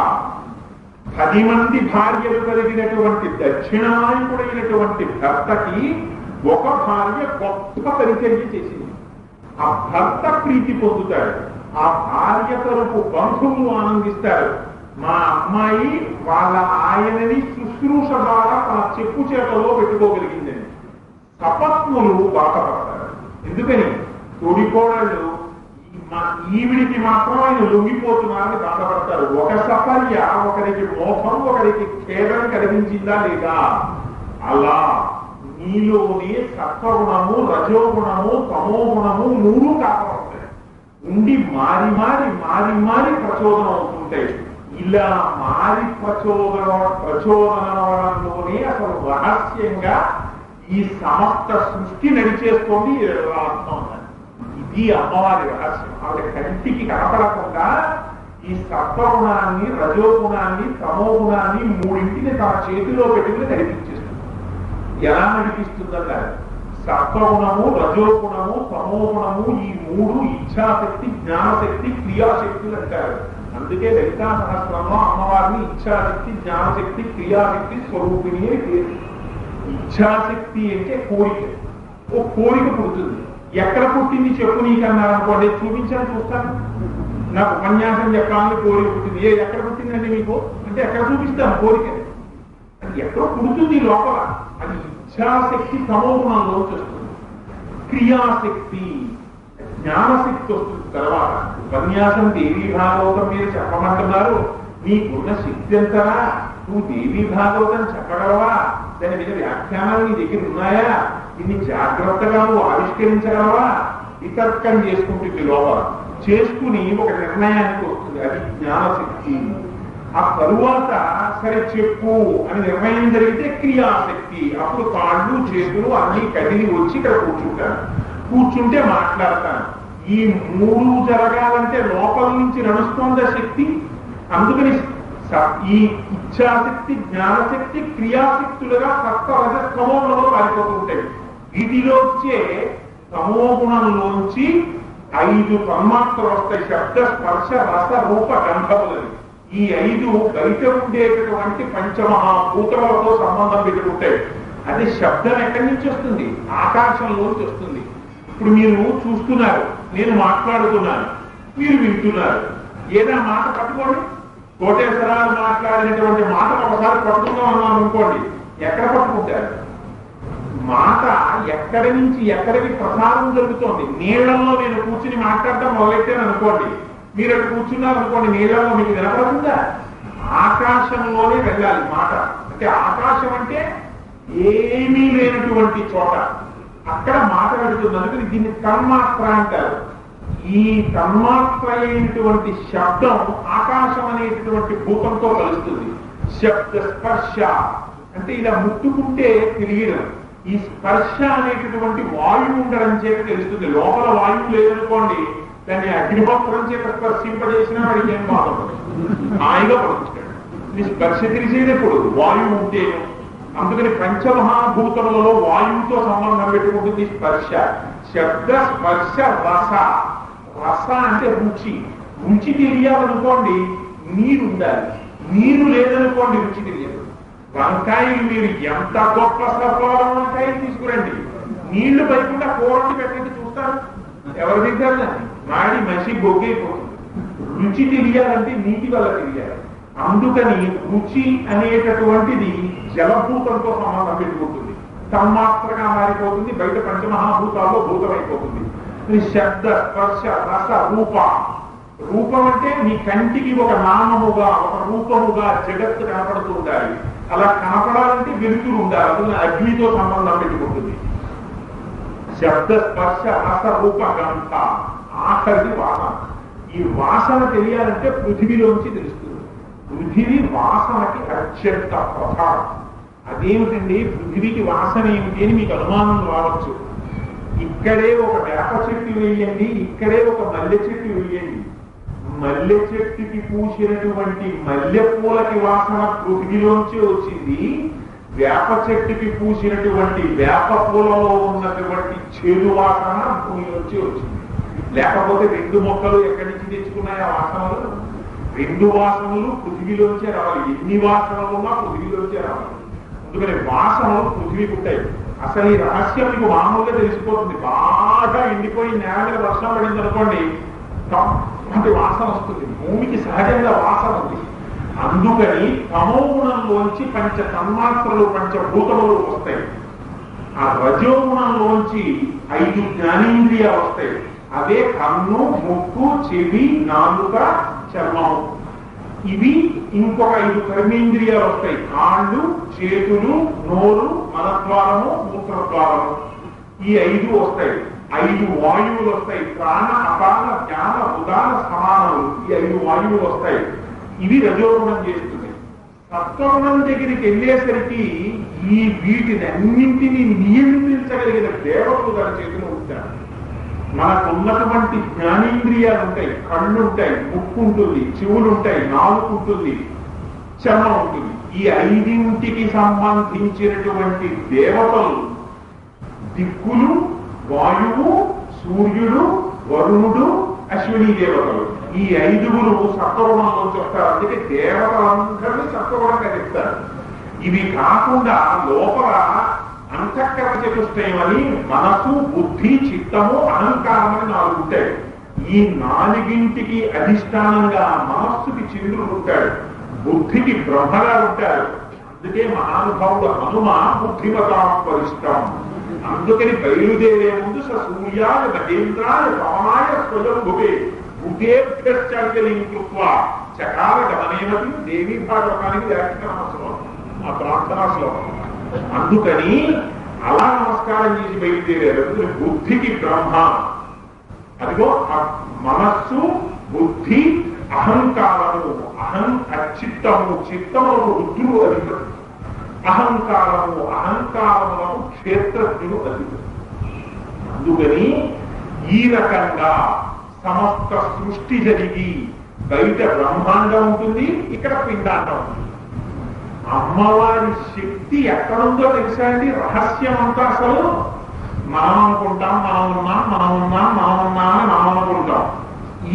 10 మంది భార్యలు కలిగినటువంటి దక్షిణాయకుడైనటువంటి భర్తకి ఒక భార్య గొప్ప పరిచర్య చేసింది. ఆ భర్త ప్రీతి పొందుతాడు, ఆ భార్య తరపు బంధువులు ఆనందిస్తారు. మా అమ్మాయి వాళ్ళ ఆయనని శుశ్రూష ద్వారా తన చెప్పు చేతలో పెట్టుకోగలిగిందని సపత్నులు బాధపడతారు. ఎందుకని? తోడికోడళ్ళు ఈవిడికి మాత్రం ఆయన లొంగిపోతున్నారని బాధపడతారు. ఒక సఫల్య ఒకరికి మోహం, ఒకరికి ఖేదం కలిగించిందా లేదా? అలా నీలోనే సత్వగుణము, రజోగుణము, తమోగుణము మూడు కాపాడుతాయి. ఉండి మారి మారి మారి మారి ప్రచోదనం అవుతుంటాయి. ఇలా మారి ప్రచోదనంలోనే అసలు రహస్యంగా ఈ సమస్త సృష్టి నడిచేస్తోంది అర్థం. ఇది అమ్మవారి రహస్యం. ఆవిడ కంటికి కనపడకుండా ఈ సత్వగుణాన్ని, రజోగుణాన్ని, తమోగుణాన్ని మూడింటిని తన చేతిలో పెట్టుకుని నడిపించేస్తుంది. ఎలా నడిపిస్తుందన్నారు? సత్వగుణము, రజోగుణము, తమోగుణము, ఈ మూడు ఇచ్ఛాశక్తి, జ్ఞానశక్తి, క్రియాశక్తులు అంటారు. అందుకే లలితా సహస్రంలో అమ్మవారిని ఇచ్ఛాశక్తి, జ్ఞానశక్తి, క్రియాశక్తి స్వరూపిణి అని పేరు. ఇచ్ఛాశక్తి అంటే కోరిక. ఓ కోరిక పుడుతుంది. ఎక్కడ పుట్టింది చెప్పు నీకన్నారనుకోండి, చూపించాను, చూస్తాను. నాకు ఉపన్యాసం చెప్పాలని కోరిక పుట్టింది. ఎక్కడ పుట్టిందండి మీకు అంటే ఎక్కడ చూపిస్తాను కోరిక. అది ఎక్కడో పుడుతుంది లోపల. అది ఇచ్ఛాశక్తి తమోగుణంలోకి వస్తుంది. క్రియాశక్తి, జ్ఞానశక్తి వస్తుంది. తర్వాత ఉపన్యాసం దేవీ భాగవతం మీరు చెప్పమంటున్నారు. నీకున్న శక్తి ఎంతరా? నువ్వు దేవీ భాగవతం చెప్పగలవా? దాని మీద వ్యాఖ్యానాలు నీ దగ్గర ఉన్నాయా? దీన్ని జాగ్రత్తగా నువ్వు ఆవిష్కరించగలవా? వితర్కం చేసుకుంటుంది లోపల. చేసుకుని ఒక నిర్ణయానికి వస్తుంది. అది జ్ఞానశక్తి. ఆ తరువాత సరే చెప్పు అని నిర్ణయం జరిగితే క్రియాశక్తి. అప్పుడు కాళ్ళు చేతులు అన్ని కదిలి వచ్చి ఇక్కడ కూర్చుంటాను. కూర్చుంటే మాట్లాడతాను. ఈ మూడు జరగాలంటే లోపల నుంచి నడుస్తోంద శక్తి. అందుకని ఈ ఇచ్ఛాశక్తి, జ్ఞానశక్తి, క్రియాశక్తులుగా సప్త రజస్తమోగుణంలో పారిపోతుంటాయి. వీటిలో వచ్చే తమోగుణంలోంచి 5 తన్మాత్రలు వస్తాయి. శబ్ద, స్పర్శ, రస, రూప, గంధములని. ఈ 5 బయట ఉండేటటువంటి పంచమహాభూతములతో సంబంధం పెట్టుకుంటాయి. అది శబ్దం ఎక్కడి నుంచి వస్తుంది? ఆకాశంలోంచి వస్తుంది. ఇప్పుడు మీరు చూస్తున్నారు, నేను మాట్లాడుతున్నాను, మీరు వింటున్నారు. ఏదైనా మాట పట్టుకోండి. కోటేశ్వరాలు మాట్లాడినటువంటి మాట ఒకసారి పట్టుకుందాం అన్నాం అనుకోండి, ఎక్కడ పట్టుకుంటారు? మాట ఎక్కడి నుంచి ఎక్కడికి ప్రసారం జరుగుతోంది. నీళ్లలో నేను కూర్చుని మాట్లాడటం మొదలెట్టాను అనుకోండి, మీరు అక్కడ కూర్చున్నారు అనుకోండి, నీళ్లలో మీకు వినపడుతుందా? ఆకాశంలోనే వెళ్ళాలి మాట. అంటే ఆకాశం అంటే ఏమీ లేనటువంటి చోట అక్కడ మాట పెడుతుంది. అందుకని దీన్ని తన్మాత్ర అంటారు. ఈ తన్మాత్ర అయినటువంటి శబ్దం ఆకాశం అనేటటువంటి భూతంతో కలుస్తుంది. శబ్ద స్పర్శ అంటే ఇలా ముట్టుకుంటే తెలియడం. ఈ స్పర్శ అనేటటువంటి వాయువు ఉండడం చేత తెలుస్తుంది. లోపల వాయువు లేదనుకోండి, దాన్ని అగ్నిహోత్రం చేత స్పర్శింపజేసినా వాడికి ఏం బాగుంటుంది, హాయిగా పడుతుంటాడు. ఈ స్పర్శ తెలిసేటప్పుడు వాయువు ఉంటేను. అందుకని పంచమహాభూతములలో వాయువుతో సంబంధం పెట్టుకుంటుంది స్పర్శ. శబ్ద, స్పర్శ, రస. రస అంటే రుచి. రుచి తెలియాలనుకోండి నీరు ఉండాలి. నీరు లేదనుకోండి రుచి తెలియదు. వంకాయలు మీరు ఎంత గొప్ప సఫలం వంకాయలు తీసుకురండి, నీళ్లు పైకుండా కూరటి పెట్టండి, చూస్తారు ఎవరు తింటారు? మాడి మసి బొగ్గైపోతుంది. రుచి తెలియాలంటే నీటి వల్ల తెలియాలి. అందుకని రుచి అనేటటువంటిది జలభూతంతో సంబంధం పెట్టుకుంటుంది. తన్మాత్రగా మారిపోతుంది. బయట పంచమహాభూతాల్లో భూతమైపోతుంది. శబ్ద, స్పర్శ, రస, రూప. రూపం అంటే మీ కంటికి ఒక నామముగా, ఒక రూపముగా జగత్తు కనపడుతూ ఉండాలి. అలా కనపడాలంటే వెలుతురు ఉండాలి. అందుకని అగ్నితో సంబంధం పెట్టుకుంటుంది. శబ్ద, స్పర్శ, రస, రూప, గంధ. ఆఖరిది వాసన. ఈ వాసన తెలియాలంటే పృథివీలోంచి తెలుస్తుంది. పృథివీ వాసనకి అత్యంత ప్రధానం. అదేమిటండి పృథివీకి వాసన ఏమిటి అని మీకు అనుమానం రావచ్చు. ఇక్కడే ఒక వేప చెట్టు వేయండి, ఇక్కడే ఒక మల్లె చెట్టు వేయండి. మల్లె చెట్టుకి పూసినటువంటి మల్లె పూలకి వాసన పృథివీలోంచి వచ్చింది. వేప చెట్టుకి పూసినటువంటి వేప పూలలో ఉన్నటువంటి చేదు వాసన భూమిలోంచి వచ్చింది. లేకపోతే 2 మొక్కలు ఎక్కడి నుంచి తెచ్చుకున్నాయా వాసనలు? 2 వాసనలు పృథివీలోంచే రావాలి. ఎన్ని వాసనలు ఉన్నా పృథివీలోంచే రావాలి. అందుకని వాసనలు పృథివీకి ఉంటాయి. అసలు ఈ రహస్యం మీకు మామూలుగా తెలిసిపోతుంది. బాగా ఎండిపోయి నేల మీద వర్షం పడింది అనుకోండి, అంటే వాసన వస్తుంది. భూమికి సహజంగా వాసన ఉంది. అందుకని తమోగుణంలోంచి పంచ తన్మాత్రలు, పంచభూతములు వస్తాయి. ఆ రజోగుణంలోంచి 5 జ్ఞానేంద్రియాలు వస్తాయి. అవే కన్ను, ముక్కు, చెవి, నాలుక, చర్మము. ఇవి ఇంకొక 5 కర్మేంద్రియాలు వస్తాయి. కాళ్ళు, చేతులు, నోరు, మలద్వారము, మూత్రద్వారము. ఈ 5 వస్తాయి. 5 వాయువులు వస్తాయి. ప్రాణ, అపాన, జ్ఞాన, ఉదాన, సమానములు. ఈ 5 వాయువులు వస్తాయి. ఇవి రజోగుణం చేస్తుంది. సత్వగుణం దగ్గరికి వెళ్ళేసరికి ఈ వీటినన్నింటినీ నియంత్రించగలిగిన దేవతలు దాని చేతిలో ఉంటారు. మనకు ఉన్నటువంటి జ్ఞానేంద్రియాలు ఉంటాయి. కళ్ళు ఉంటాయి, ముక్కు ఉంటుంది, చెవులు ఉంటాయి, నాలుగు ఉంటుంది, చర్మం ఉంటుంది. ఈ 5ంటికి సంబంధించినటువంటి దేవతలు దిక్కులు, వాయువు, సూర్యుడు, వరుణుడు, అశ్విని దేవతలు, ఈ ఐదుగురు సత్వగుణంలోంచి వస్తారు. అందుకే దేవతలందరినీ సత్వగుణంగా చెప్తారు. ఇవి కాకుండా లోపల అంతఃకరణ చతుష్టయం అని మనసు, బుద్ధి, చిత్తము, అహంకారం అని 4 ఉంటాయి. ఈ 4గింటికి అధిష్టానంగా మనస్సుకి చంద్రుడు ఉంటాడు, బుద్ధికి బ్రహ్మగా ఉంటాడు. అందుకే మహానుభావుడు హనుమ బుద్ధిమతాపరిష్టం. అందుకని బయలుదేరే ముందు సూర్యాయ మహేంద్రాయ పవనాయ స్వయంభువే బుద్ధేభ్యశ్చలింకృత్వ చకాల గమనేమతి దేవీ భాగవతానికి వ్యాఖ్యాన శ్లోకం, ఆ ప్రార్థనా శ్లోకం. అందుకని అలా నమస్కారం చేసి బయలుదేరారు. బుద్ధికి బ్రహ్మ, అదిగో మనస్సు, బుద్ధి, అహంకారము, అచిత్తము, చిత్తములకు రుద్రుడు అధిపతి, అహంకారములకు క్షేత్రజ్ఞుడు అధిపతి. అందుకని ఈ రకంగా సమస్త సృష్టి జరిగి బయట బ్రహ్మాండం ఉంటుంది, ఇక్కడ పిండాండం ఉంటుంది. అమ్మవారి శక్తి ఎక్కడుందో తెలుసా అండి? రహస్యం అంతా అసలు మనం అనుకుంటాం, మనం ఉన్నామని మనం అనుకుంటాం.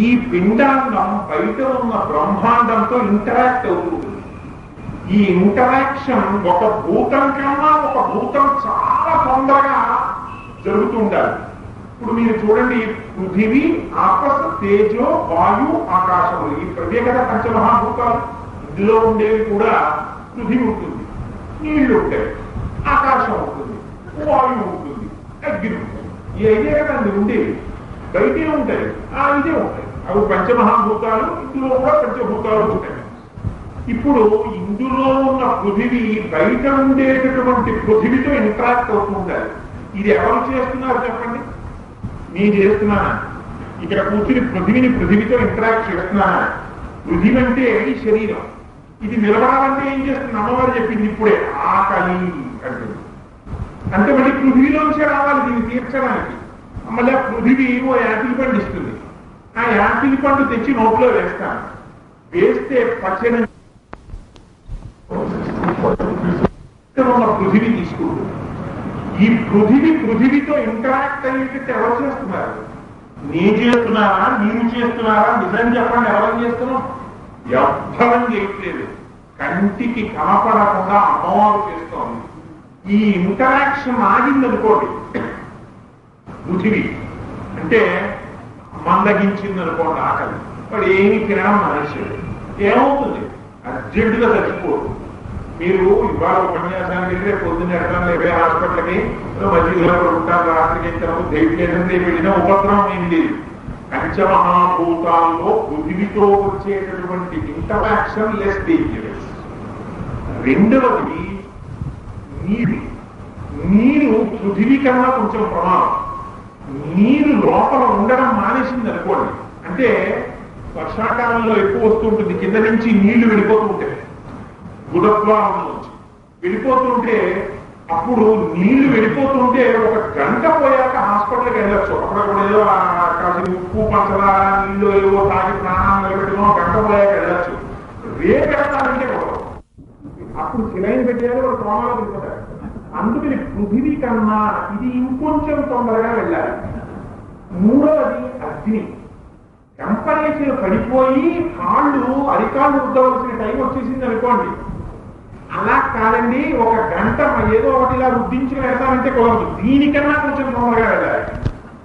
ఈ పిండాండం బయట ఉన్న బ్రహ్మాండంతో ఇంటరాక్ట్ అవుతుంది. ఈ ఇంటరాక్షన్ ఒక భూతం కన్నా ఒక భూతం చాలా తొందరగా జరుగుతుండాలి. ఇప్పుడు మీరు చూడండి, పృథివీ, ఆకాశ, తేజో, వాయు, ఆకాశములు, ఈ ప్రత్యేకత పంచమహాభూతాలు. ఇందులో ఉండేవి కూడా పృథివీ ఉంటుంది, నీళ్లు ఉంటాయి, ఆకాశం ఉంటుంది, వాయువు ఉంటుంది, అగ్ని ఉంటుంది. ఈ 5 కదండి ఉండేవి. బయటే ఉంటాయి, ఇదే ఉంటాయి. అవి పంచమహాభూతాలు. ఇందులో కూడా పంచభూతాలు ఉంటాయి. ఇప్పుడు ఇందులో ఉన్న పృథివీ బయట ఉండేటటువంటి పృథివీతో ఇంటరాక్ట్ అవుతూ ఉండాలి. ఇది ఎవరు చేస్తున్నారు చెప్పండి? నేను చేస్తున్నానా? ఇక్కడ కూర్చుని పృథివీతో ఇంటరాక్ట్ చేస్తున్నానా? పృథివీ అంటే ఈ శరీరం. ఇది నిలబడాలంటే ఏం చేస్తుంది? అమ్మవారు చెప్పింది ఇప్పుడే, ఆకలి అంటుంది. అంటే మళ్ళీ పృథివీలోంచే రావాలి దీన్ని తీర్చడానికి. మళ్ళీ పృథివీ ఓ యాపిల్ పండు ఇస్తుంది. ఆ యాపిల్ పండు తెచ్చి నోట్లో వేస్తాను. వేస్తే పచ్చని ఉన్న పృథివీ తీసుకుంటుంది. ఈ పృథివీతో ఇంటరాక్ట్ అయ్యేటట్టు ఎవరు చేస్తున్నారు? నేను చేస్తున్నారా, మీరు చేస్తున్నారా? నిజం చెప్పండి, ఎవరు చేస్తున్నాం? ఎవ్వరం చేయట్లేదు. కంటికి కనపడకుండా అమ్మవారు చేస్తోంది. ఈ ఇంటరాక్షన్ ఆగిందనుకోండి, పృథివీ అంటే మందగించిందనుకోండి ఆకలి, వాడు ఏమి తినడం మనిషి ఏమవుతుంది? అర్జెంటుగా చచ్చిపోదు. మీరు ఇవాళ ఉపన్యాసానికి వెళ్ళి పొద్దున్న ఎడతాను లేవే హాస్పిటల్కి మధ్యలో ఉంటాను, రాత్రికి ఇచ్చాము, దయచేసి వెళ్ళిన ఉపద్రవం ఏం లేదు. పంచమహాభూతాల్లో పృథివీతో వచ్చేటటువంటి ఇంటరాక్షన్ లెస్ డేంజరస్. రెండవది నీరు పృథివీ కన్నా కొంచెం ప్రమాదం. నీరు లోపల ఉండడం మానేసింది అనుకోండి, అంటే వర్షాకాలంలో ఎక్కువ వస్తుంటుంది, కింద నుంచి నీళ్లు వెళ్ళిపోతూ ఉంటాయి, గుడద్వారం నుంచి వెళ్ళిపోతుంటే, అప్పుడు నీళ్లు వెళ్ళిపోతుంటే 1 గంట పోయాక హాస్పిటల్కి వెళ్ళొచ్చు. అక్కడ కూడా ఏదో కాసి ఉప్పు పంచదార నీళ్ళు ఏవో తాగి ప్రాణాలు నిలబెట్టుకో 1 గంట పోయాక వెళ్ళొచ్చు. రేపెడతారంటే అప్పుడు సిలైన్ పెట్టేయాలి, వాడు ప్రాణాలు వెళ్ళిపోతారు. అందుకని పృథివీ కన్నా ఇది ఇంకొంచెం తొందరగా వెళ్ళాలి. మూడవది అగ్ని. టెంపరేచర్ పడిపోయి అరికాళ్ళు రుద్దవలసిన టైం వచ్చేసింది అనుకోండి, అలా కాదండి 1 గంట ఏదో ఒకటి ఇలా రుద్దించి వెళ్తామంటే కుదరదు. దీనికన్నా కొంచెం తొందరగా వెళ్ళాలి.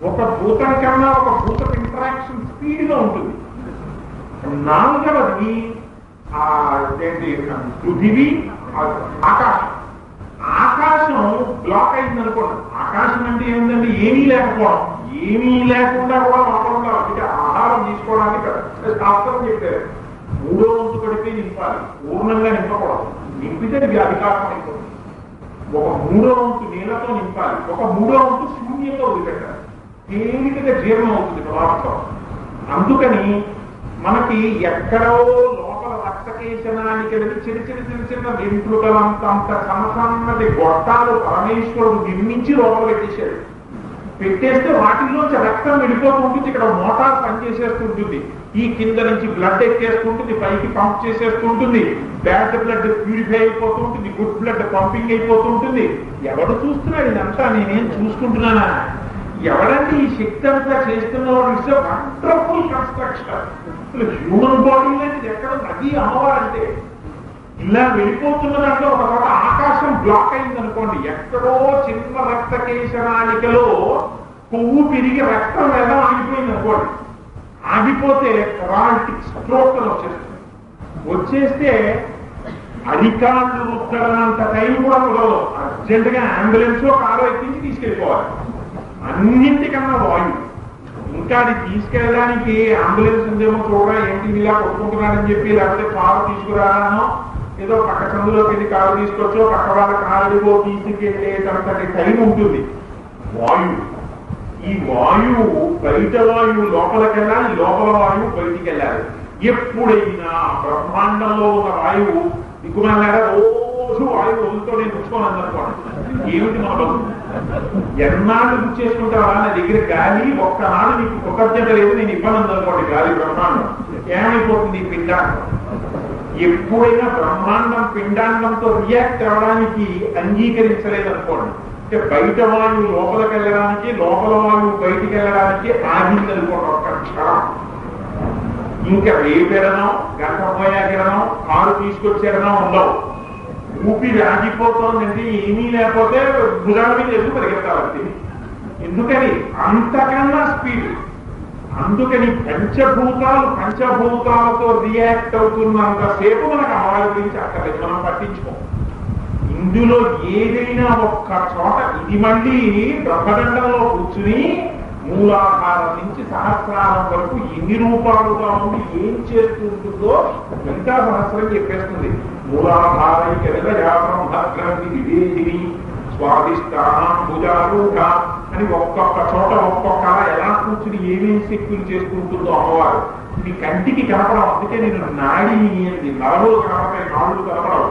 ఒక భూతం కన్నా ఒక భూతం ఇంటరాక్షన్ స్పీడ్ గా ఉంటుంది. నాలుగవది పృథివీ, ఆకాశం. ఆకాశం బ్లాక్ అయింది అనుకోండి. ఆకాశం అంటే ఏమిటండి? ఏమీ లేకపోవడం. ఏమీ లేకుండా కూడా లోపల ఉండాలి. అంటే ఆహారం తీసుకోవడానికి శాస్త్రం చెప్పారు 3వ వంతు కడిపే నింపాలి, పూర్ణంగా నింపకూడదు. నింపితే వ్యాధికారం అయిపోతుంది. 1/3వ వంతు నీళ్లతో నింపాలి, 1/3వ వంతు శూన్యంతో వదిలిపెట్టాలి. తేలికగా జీర్ణం అవుతుంది పదార్థం. అందుకని మనకి ఎక్కడో లోపల రక్తకేశనానికి చిన్న వెంట్రుకలంత సమసన్నది గొట్టాలు పరమేశ్వరుడు నిర్మించి లోపల పెట్టేశాడు. పెట్టేస్తే వాటిల్లోంచి రక్తం వెళ్ళిపోతూ ఉంటుంది. ఇక్కడ మోటార్ పనిచేసేస్తుంటుంది. ఈ కింద నుంచి బ్లడ్ ఎక్కేస్తుంటుంది, పైకి పంప్ చేసేస్తుంటుంది. బ్యాడ్ బ్లడ్ ప్యూరిఫై అయిపోతూ ఉంటుంది, గుడ్ బ్లడ్ పంపింగ్ అయిపోతూ ఉంటుంది. ఎవడు చూస్తున్నాడు ఇదంతా? నేనేం చూసుకుంటున్నానా? ఎవడంటే ఈ శక్తి అంతా చేస్తున్నవాడు? It's wonderful construction. Human body అనేది ఎక్కడ అది అమ్మవారంటే ఇలా వెళ్ళిపోతున్న దాంట్లో ఒక చోట ఆకాశం బ్లాక్ అయింది అనుకోండి, ఎక్కడో చిన్న రక్త కేశనాళికలో కొవ్వు పెరిగి రక్తం వెళ్ళడం ఆగిపోయింది అనుకోండి. ఆగిపోతే పెరాలిటిక్ స్ట్రోక్ అని వచ్చేస్తే అధికారులు రుద్దడంత టైం కూడా కుదరదు. అర్జెంట్ గా అంబులెన్స్ కారు ఎక్కించి తీసుకెళ్ళిపోవాలి. అన్నింటికన్నా వాయువు. ఇంకా అది తీసుకెళ్ళడానికి అంబులెన్స్ ఉందేమో చూడరా, ఏంటి ఇలా కొట్టుకుంటున్నాడని చెప్పి, లేకపోతే కారు తీసుకురానో, ఏదో పక్క సందులోకి వెళ్ళి కారు తీసుకొచ్చో పక్క వాళ్ళ కారులో తీసుకెళ్ళేటంతటి టైం ఉంటుంది. వాయువు, ఈ వాయువు బయట వాయువు లోపలికి వెళ్ళాలి, లోపల వాయువు బయటికి వెళ్ళాలి. ఎప్పుడైనా బ్రహ్మాండంలో ఉన్న వాయువు దిక్కుమన్నారా రోజు వాయువు వదులుతో నేను పుచ్చుకోను అనుకోండి, ఏమిటి మన బతుకు? ఎన్నాళ్ళు గుర్తు చేసుకుంటావా? నా దగ్గర గాలి ఒక్కనాడు నీకు కృతజ్ఞత లేదు, నేను ఇవ్వను అనుకోండి. గాలి బ్రహ్మాండం ఏమైపోతుంది? పిండాండం. ఎప్పుడైనా బ్రహ్మాండం పిండాండంతో రియాక్ట్ అవ్వడానికి అంగీకరించలేదు అనుకోండి, అంటే బయట వాయువు లోపలికి వెళ్ళడానికి, లోపల వాయువు బయటికి వెళ్ళడానికి ఆగింది అనుకోండి ఒక్క క్షణం. ఇంకా రేపెడనం, గంట పోయాకెడనం, కారు తీసుకొచ్చేడనం ఉండవు. ఊపిరి ఆగిపోతుందంటే ఏమీ లేకపోతే భుజాల మీద ఎదురు పరిగెత్తాలి. ఎందుకని? అంతకన్నా స్పీడ్. అందుకని పంచభూతాలతో రియాక్ట్ అవుతున్నంతసేపు మనకు అమ్మవారి గురించి అక్కర్లేదు, మనం పట్టించుకోం. ఇందులో ఏదైనా ఒక్క చోట ఇది మళ్ళీ బ్రహ్మదండంలో కూర్చుని మూలాధారం నుంచి సహస్రారం వరకు ఎన్ని రూపాలుగా ఉండి ఏం చేస్తుంటుందో ఇంకా సహస్రం చెప్పేస్తుంది. మూలాధారైకగ్రంథి వివేదిని స్వాదిష్టానం భుజారూఢ అని ఒక్కొక్క చోట ఒక్కొక్కలా ఎలా కూర్చుని ఏమేమి శక్తులు చేసుకుంటుందో అమ్మవారు మీ కంటికి కనపడవు. అందుకే నేను నాడి నరములు కనపడతాయి, నాడులు కనపడవు.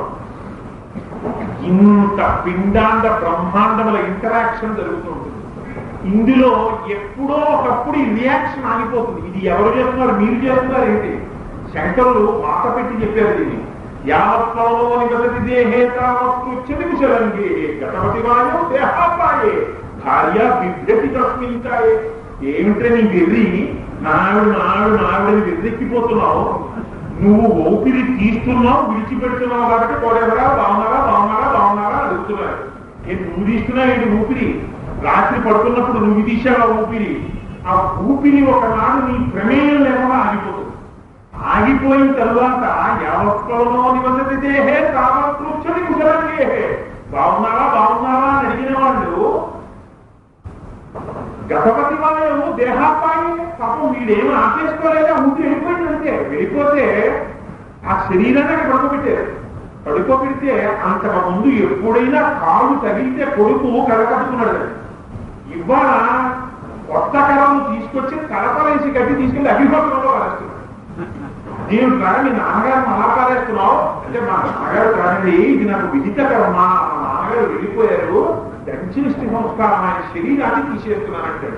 ఇంత పిండాండ బ్రహ్మాండముల ఇంటరాక్షన్ జరుగుతుంటుంది. ఇందులో ఎప్పుడో ఒకప్పుడు ఈ రియాక్షన్ ఆగిపోతుంది. ఇది ఎవరు చేస్తున్నారు? మీరు చేస్తున్నారు ఏంటి? శంకరులు మాట పెట్టి చెప్పారు దీన్ని. యావత్లో నివసతి దేహే తావత్కృచ్యతి కుశలంగే గతవతి వాయో దేహాపాయే భార్య బిభ్యతి తస్మించాయే. ఏమిట్రే నీ వెర్రి? నావిడని వెర్రెక్కిపోతున్నావు. నువ్వు ఊపిరి తీస్తున్నావు, విడిచిపెడుతున్నావు కాబట్టి కోడెవరా బాగున్నారా అడుగుతున్నారు. నువ్వు తీస్తున్నావు ఏంటి ఊపిరి? రాత్రి పడుతున్నప్పుడు నువ్వు తీసావా ఊపిరి? ఆ ఊపిరి ఒకనాడు నీ ప్రమేయం లేకుండా ఆగిపోతుంది. ఆగిపోయిన తరువాత యావత్కలో నివసతి దేహే తావత్కృచ్యతి కుశలంగే. బాగున్నారా అని అడిగిన వాళ్ళు గతపతి వాయు దేహాపాయి. పాపం వీడేమో ఆపేసుకోలేదా? ఊపిరి వెళ్ళిపోయింది అంతే. వెళ్ళిపోతే ఆ శరీరాన్ని పడుకోబెడితే అంతకు ముందు ఎప్పుడైనా కాలు తగిలితే కొడుకు కలకట్టుకున్నాడు. ఇవాళ కొత్త కళను తీసుకొచ్చి కలపలేసి గట్టి తీసుకెళ్లి అభిభాగంలో పారేస్తున్నాడు. దేవుడు కాదు, మీ నాన్నగారు అలా పారేస్తున్నావు అంటే, మా నాన్నగారు కాదండి, ఇది నాకు విదిత కర్మ, మా నాన్నగారు వెళ్ళిపోయారు, దంచినిష్టి సంస్కారం, ఆయన శరీరాన్ని తీసేస్తున్నానంటే.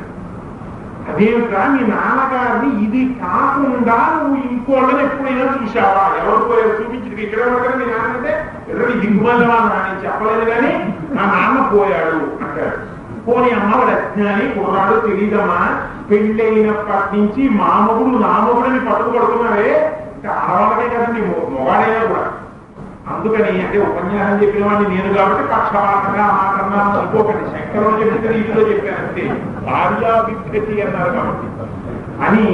అదేమిట్రా మీ నాన్నగారిని ఇది కాకుండా నువ్వు ఇంకోళ్ళని ఎప్పుడైనా చూసావా? ఎవరు పోయారు చూపించింది? ఇక్కడ ఉండగా మీ నాన్న అంటే ఎవరు దిగ్గుమల్లవా అని చెప్పలేదు, కానీ మా నాన్న పోయాడు అంటాడు. పోనీ అమ్మవాడు అజ్ఞాని కుర్రాడు, తెలీదమ్మా. పెళ్ళైనప్పటి నుంచి మా మొగుడు నా మొగుడిని పట్టుబడుతున్నావే, ఇంకా ఆడవాళ్ళకే కదండి, మొగాడైనా కూడా. అందుకని అంటే ఉపన్యాసం చెప్పిన వాడిని నేను కాబట్టి పక్షపాతంగా మాటన్నా అనుకోకండి. శంకరంలో చెప్పిన రీతిలో చెప్పానంటే భార్యా విభ్రతి అన్నారు కాబట్టి. అని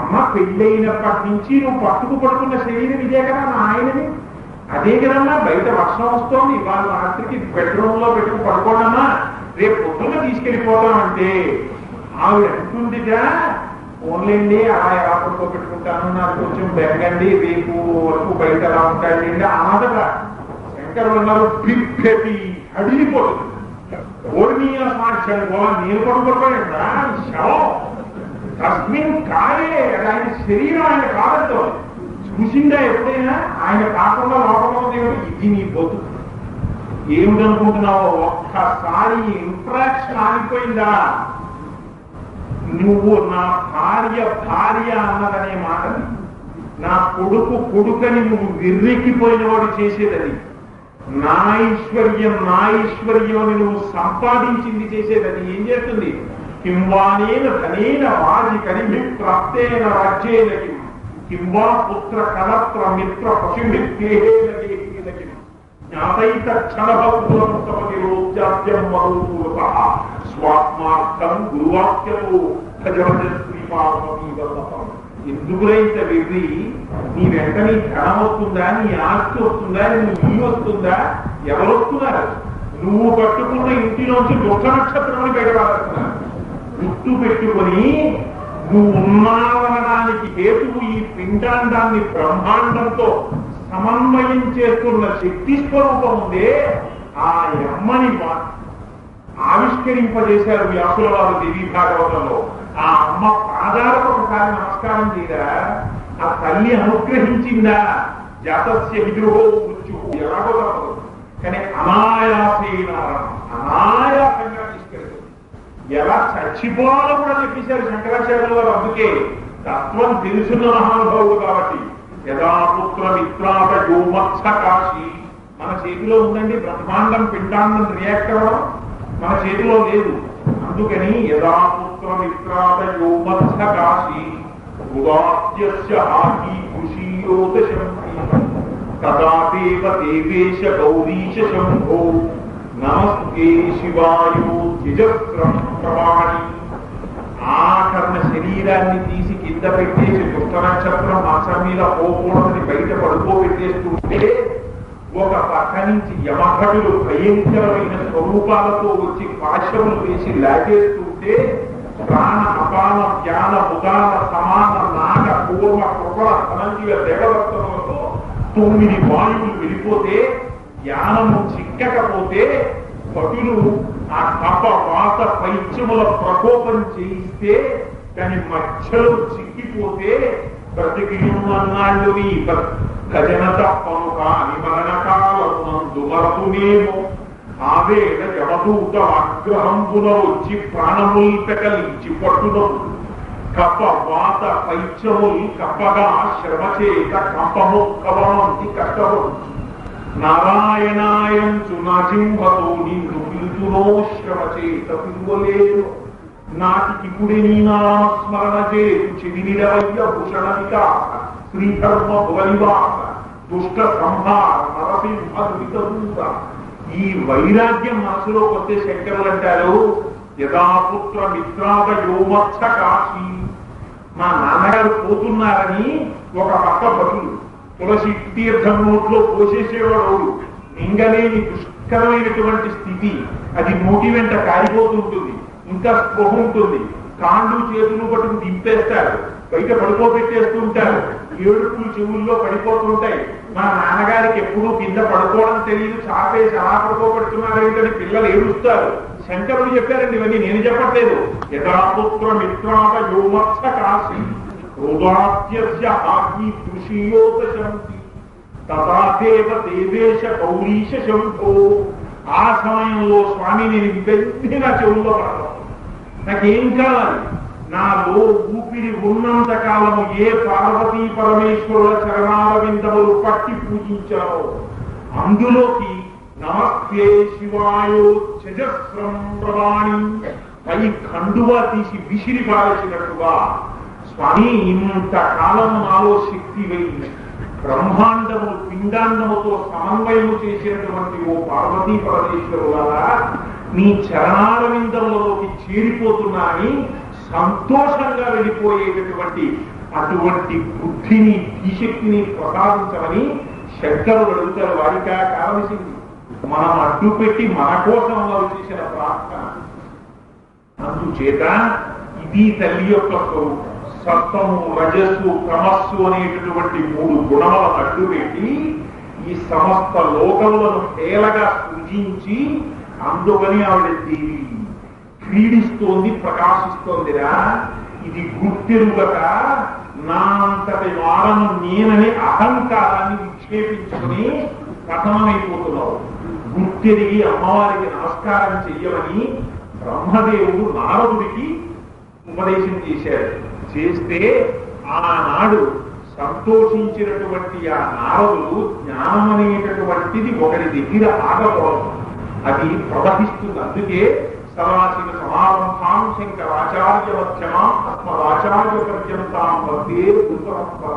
అమ్మ పెళ్ళైనప్పటి నుంచి నువ్వు పట్టుకుపడుతున్న శరీరం ఇదే కదా నా ఆయనని. అదే కదమ్మా బయట వర్షం వస్తోంది, ఇవాళ రాత్రికి బెడ్రూమ్ లో పెట్టుకు పడుకోండమ్మా, రేపు పొద్దున్న తీసుకెళ్ళిపోతామంటే ఆవిడ అంటుందిగా, ఓన్లేండి అలా ఎలా పడుకోబెట్టుకుంటాను, నాకు కొంచెం బెంగండి, రేపు వరకు బయట ఎలా ఉంటాయండి అన్నదట. శంకరులు ఉన్నారు బిభ్యతి, అడిగిపోతుంది. ఓర్మీయ సాక్ష్యాలు కూడా నేను పడుకోబోయేదా శవం తస్మిన్ కాయే. ఆయన శరీరం ఆయన కాదంతో చూసిందా ఎప్పుడైనా? ఆయన కాకుండా లోకంలో దేవుడు ఇది నీ బతుకు, ఏమిటనుకుంటున్నావో ఒక్కసారి ఇంట్రాక్షన్ ఆగిపోయిందా, నువ్వు నా భార్య భార్య అన్నదనే మాటని, నా కొడుకు కొడుకని నువ్వు విర్రెక్కిపోయినవాడు చేసేదని, నా ఐశ్వర్యం అని నువ్వు సంపాదించింది చేసేదని ఏం చేస్తుంది? కింవానేన ధనేన వాజి కరిమి ప్రాప్తేన రాజ్యేన కింవా పుత్ర కలత్ర మిత్ర పశుమిత్యేన జ్ఞాతైత క్షణభక్తులంతమనిరోధ్యాద్యం మరూపూర్వ స్వాత్మార్థం గురువాక్యము భజవశ్రీపాదం. ఎందుకులైతే వెళ్ళి నీ వెంట నీ ధనం వస్తుందా, నీ ఆస్తి వస్తుందా, నీ ఇల్లు వస్తుందా, ఎవరు వస్తున్నారు? నువ్వు కట్టుకున్న ఇంటిలోంచి దుఃఖ నక్షత్రం బయటపడుతున్నారు. గుర్తు పెట్టుకొని నువ్వు ఉన్నావనడానికి హేతువు ఈ పిండాండాన్ని బ్రహ్మాండంతో సమన్వయం చేస్తున్న శక్తి స్వరూపం ఉందే, ఆ అమ్మని ఆవిష్కరింపజేశారు వ్యాసుల వారు దేవీ భాగవతంలో. ఆ అమ్మ పాదాలకు ఒకసారి నమస్కారం చేయరా? ఆ తల్లి అనుగ్రహించిందా? జాతస్య విద్రోహో మృత్యు ఎలాగో తప్పదు, కానీ అనాయాసంగా తీసుకెళ్తుంది. ఎలా చచ్చిపోవాలో కూడా చెప్పేశారు శంకరాచార్యుల వారు. అందుకే తత్వం తెలుసున్న మహానుభావుడు కాబట్టి యథాపుత్ర మిత్రాట యోమత్స కాశీ మన చేతిలో ఉందండి. బ్రహ్మాండం పిండాండం రియాక్ట్ అవ్వడం మన చేతిలో లేదు. అందుకని యథాపుత్ర మిత్రాట యోమత్స కాశీ ఉదాస్య హాకి ఖుషీయోత శంభి తదాదేవ దేవేశ గౌరీశ శంభో నమస్తే శివాయో త్యజస్రం ప్రమాణి. ఆకరణ శరీరాన్ని తీసి కింద పెట్టేసి దుష్ట నక్షత్రం మాసం మీద పోకూడదని బయట పడుకోబెట్టేస్తుంటే ఒక పక్క నుంచి యమభటులు భయంకరమైన స్వరూపాలతో వచ్చి పాశములు వేసి లాగేస్తుంటే ప్రాణ అపాన జ్ఞాన ముదాన సమాన నాగ పూర్వ కృపణ ధనంజీవ దేవదత్తములతో 9 వాయువులు వెళ్ళిపోతే జ్ఞానము చిక్కకపోతే భటులు ఆ కప వాత పైత్యముల ప్రకోపం చేయిస్తే దాని మధ్యలో చిక్కిపోతే బ్రతికియున్నన్నాళ్ళుని గజనత పనుక నిమరణ కాలమునందు మరతునేమో ఆవేద జమదూత ఆగ్రహం పునరొచ్చి ప్రాణముల్ పెకలించి పట్టునము కప వాత పైత్యముల్ కప్పగా శ్రమచేత కంపము కవమంతి కష్టపడు నారాయణాయంచు నాజింహతో నిన్ను పిలుచునో శ్రమచేత పిలువలేదు నాటికి పుడి నీ నామస్మరణ చేతు చెవినిరవయ్య భూషణ వికాస శ్రీధర్మ భువనివాస దుష్ట సంహార నరసింహ దురితదూత. ఈ వైరాగ్యం మనసులోకి వస్తే శంకరులు అంటారు యథాపుత్ర మిత్రాద యోమత్స కాశీ. మా నాన్నగారు పోతున్నారని ఒక పక్క భటులు తులసి తీర్థం నోట్లో పోసేసేవాడు. మింగలేని దుష్కరమైనటువంటి స్థితి, అది నోటి వెంట కారిపోతుంటుంది, ఇంకా స్పృహ ఉంటుంది. కాళ్ళు చేతులు పట్టుకు దింపేస్తారు, బయట పడుకోబెట్టేస్తుంటారు, ఏడుపులు చెవుల్లో పడిపోతుంటాయి. మా నాన్నగారికి ఎప్పుడూ కింద పడుకోవడం తెలియదు, చాపేసి అలా పడుకోబెడుతున్నారు ఏంటని పిల్లలు ఏడుస్తారు. శంకరుడు చెప్పారండి ఇవన్నీ, నేను చెప్పట్లేదు. యథాపుత్ర మిత్రాత యోమత్స కాశీ హృదాత్యస్య హాకి దృశీయోత శంతి తథాదేవ దేవేశ గౌరీశ శంభో. ఆ సమయంలో స్వామి నేను పెద్ద నా చెవుల్లో పడతాను, నాకేం కావాలి? నాలో ఊపిరి ఉన్నంత కాలము ఏ పార్వతీ పరమేశ్వరుల చరణారవిందములు పట్టి పూజించారో అందులోకి నమస్తే శివాయో చజస్రం ప్రవాణి పై ఖండువా తీసి విసిరి పారేసినట్టుగా స్వామి ఇంతకాలం నాలో శక్తి వెయ్యి బ్రహ్మాండము పిండాండముతో సమన్వయము చేసినటువంటి ఓ పార్వతీ పరమేశ్వరులారా నీ చరణారవిందములలోకి చేరిపోతున్నాని సంతోషంగా వెళ్ళిపోయేటటువంటి అటువంటి బుద్ధిని ధీశక్తిని ప్రసాదించమని శంకరుడు అడుగుతారు. వారికా కావలసింది మనం అడ్డు పెట్టి మన కోసం వారు చేసిన ప్రార్థన. అందుచేత ఇది తల్లి యొక్క స్వరూపం. సత్వము రజస్సు తమస్సు అనేటటువంటి 3 గుణములను అడ్డు పెట్టి ఈ సమస్త లోకములను హేళగా సృజించి అందుకని ఆవిడ దేవి క్రీడిస్తోంది, ప్రకాశిస్తోందిరా. ఇది గుర్తెరుగక నా అంతటి వారను నేననే అహంకారాన్ని విక్షేపించుకుని పతనమైపోతున్నావు. గుర్తెరిగి అమ్మవారికి నమస్కారం చెయ్యమని బ్రహ్మదేవుడు నారదుడికి ఉపదేశం చేశాడు. చేస్తే ఆనాడు సంతోషించినటువంటి ఆ నారదుడు జ్ఞానం అనేటటువంటిది ఒకరి దగ్గర ఆగకూడదు, అది ప్రవహిస్తుంది. అందుకే సదాశివ సమారంభాం శంకరాచార్య మధ్యమాం అస్మదాచార్య పర్యంతాం వందే గురు పరంపర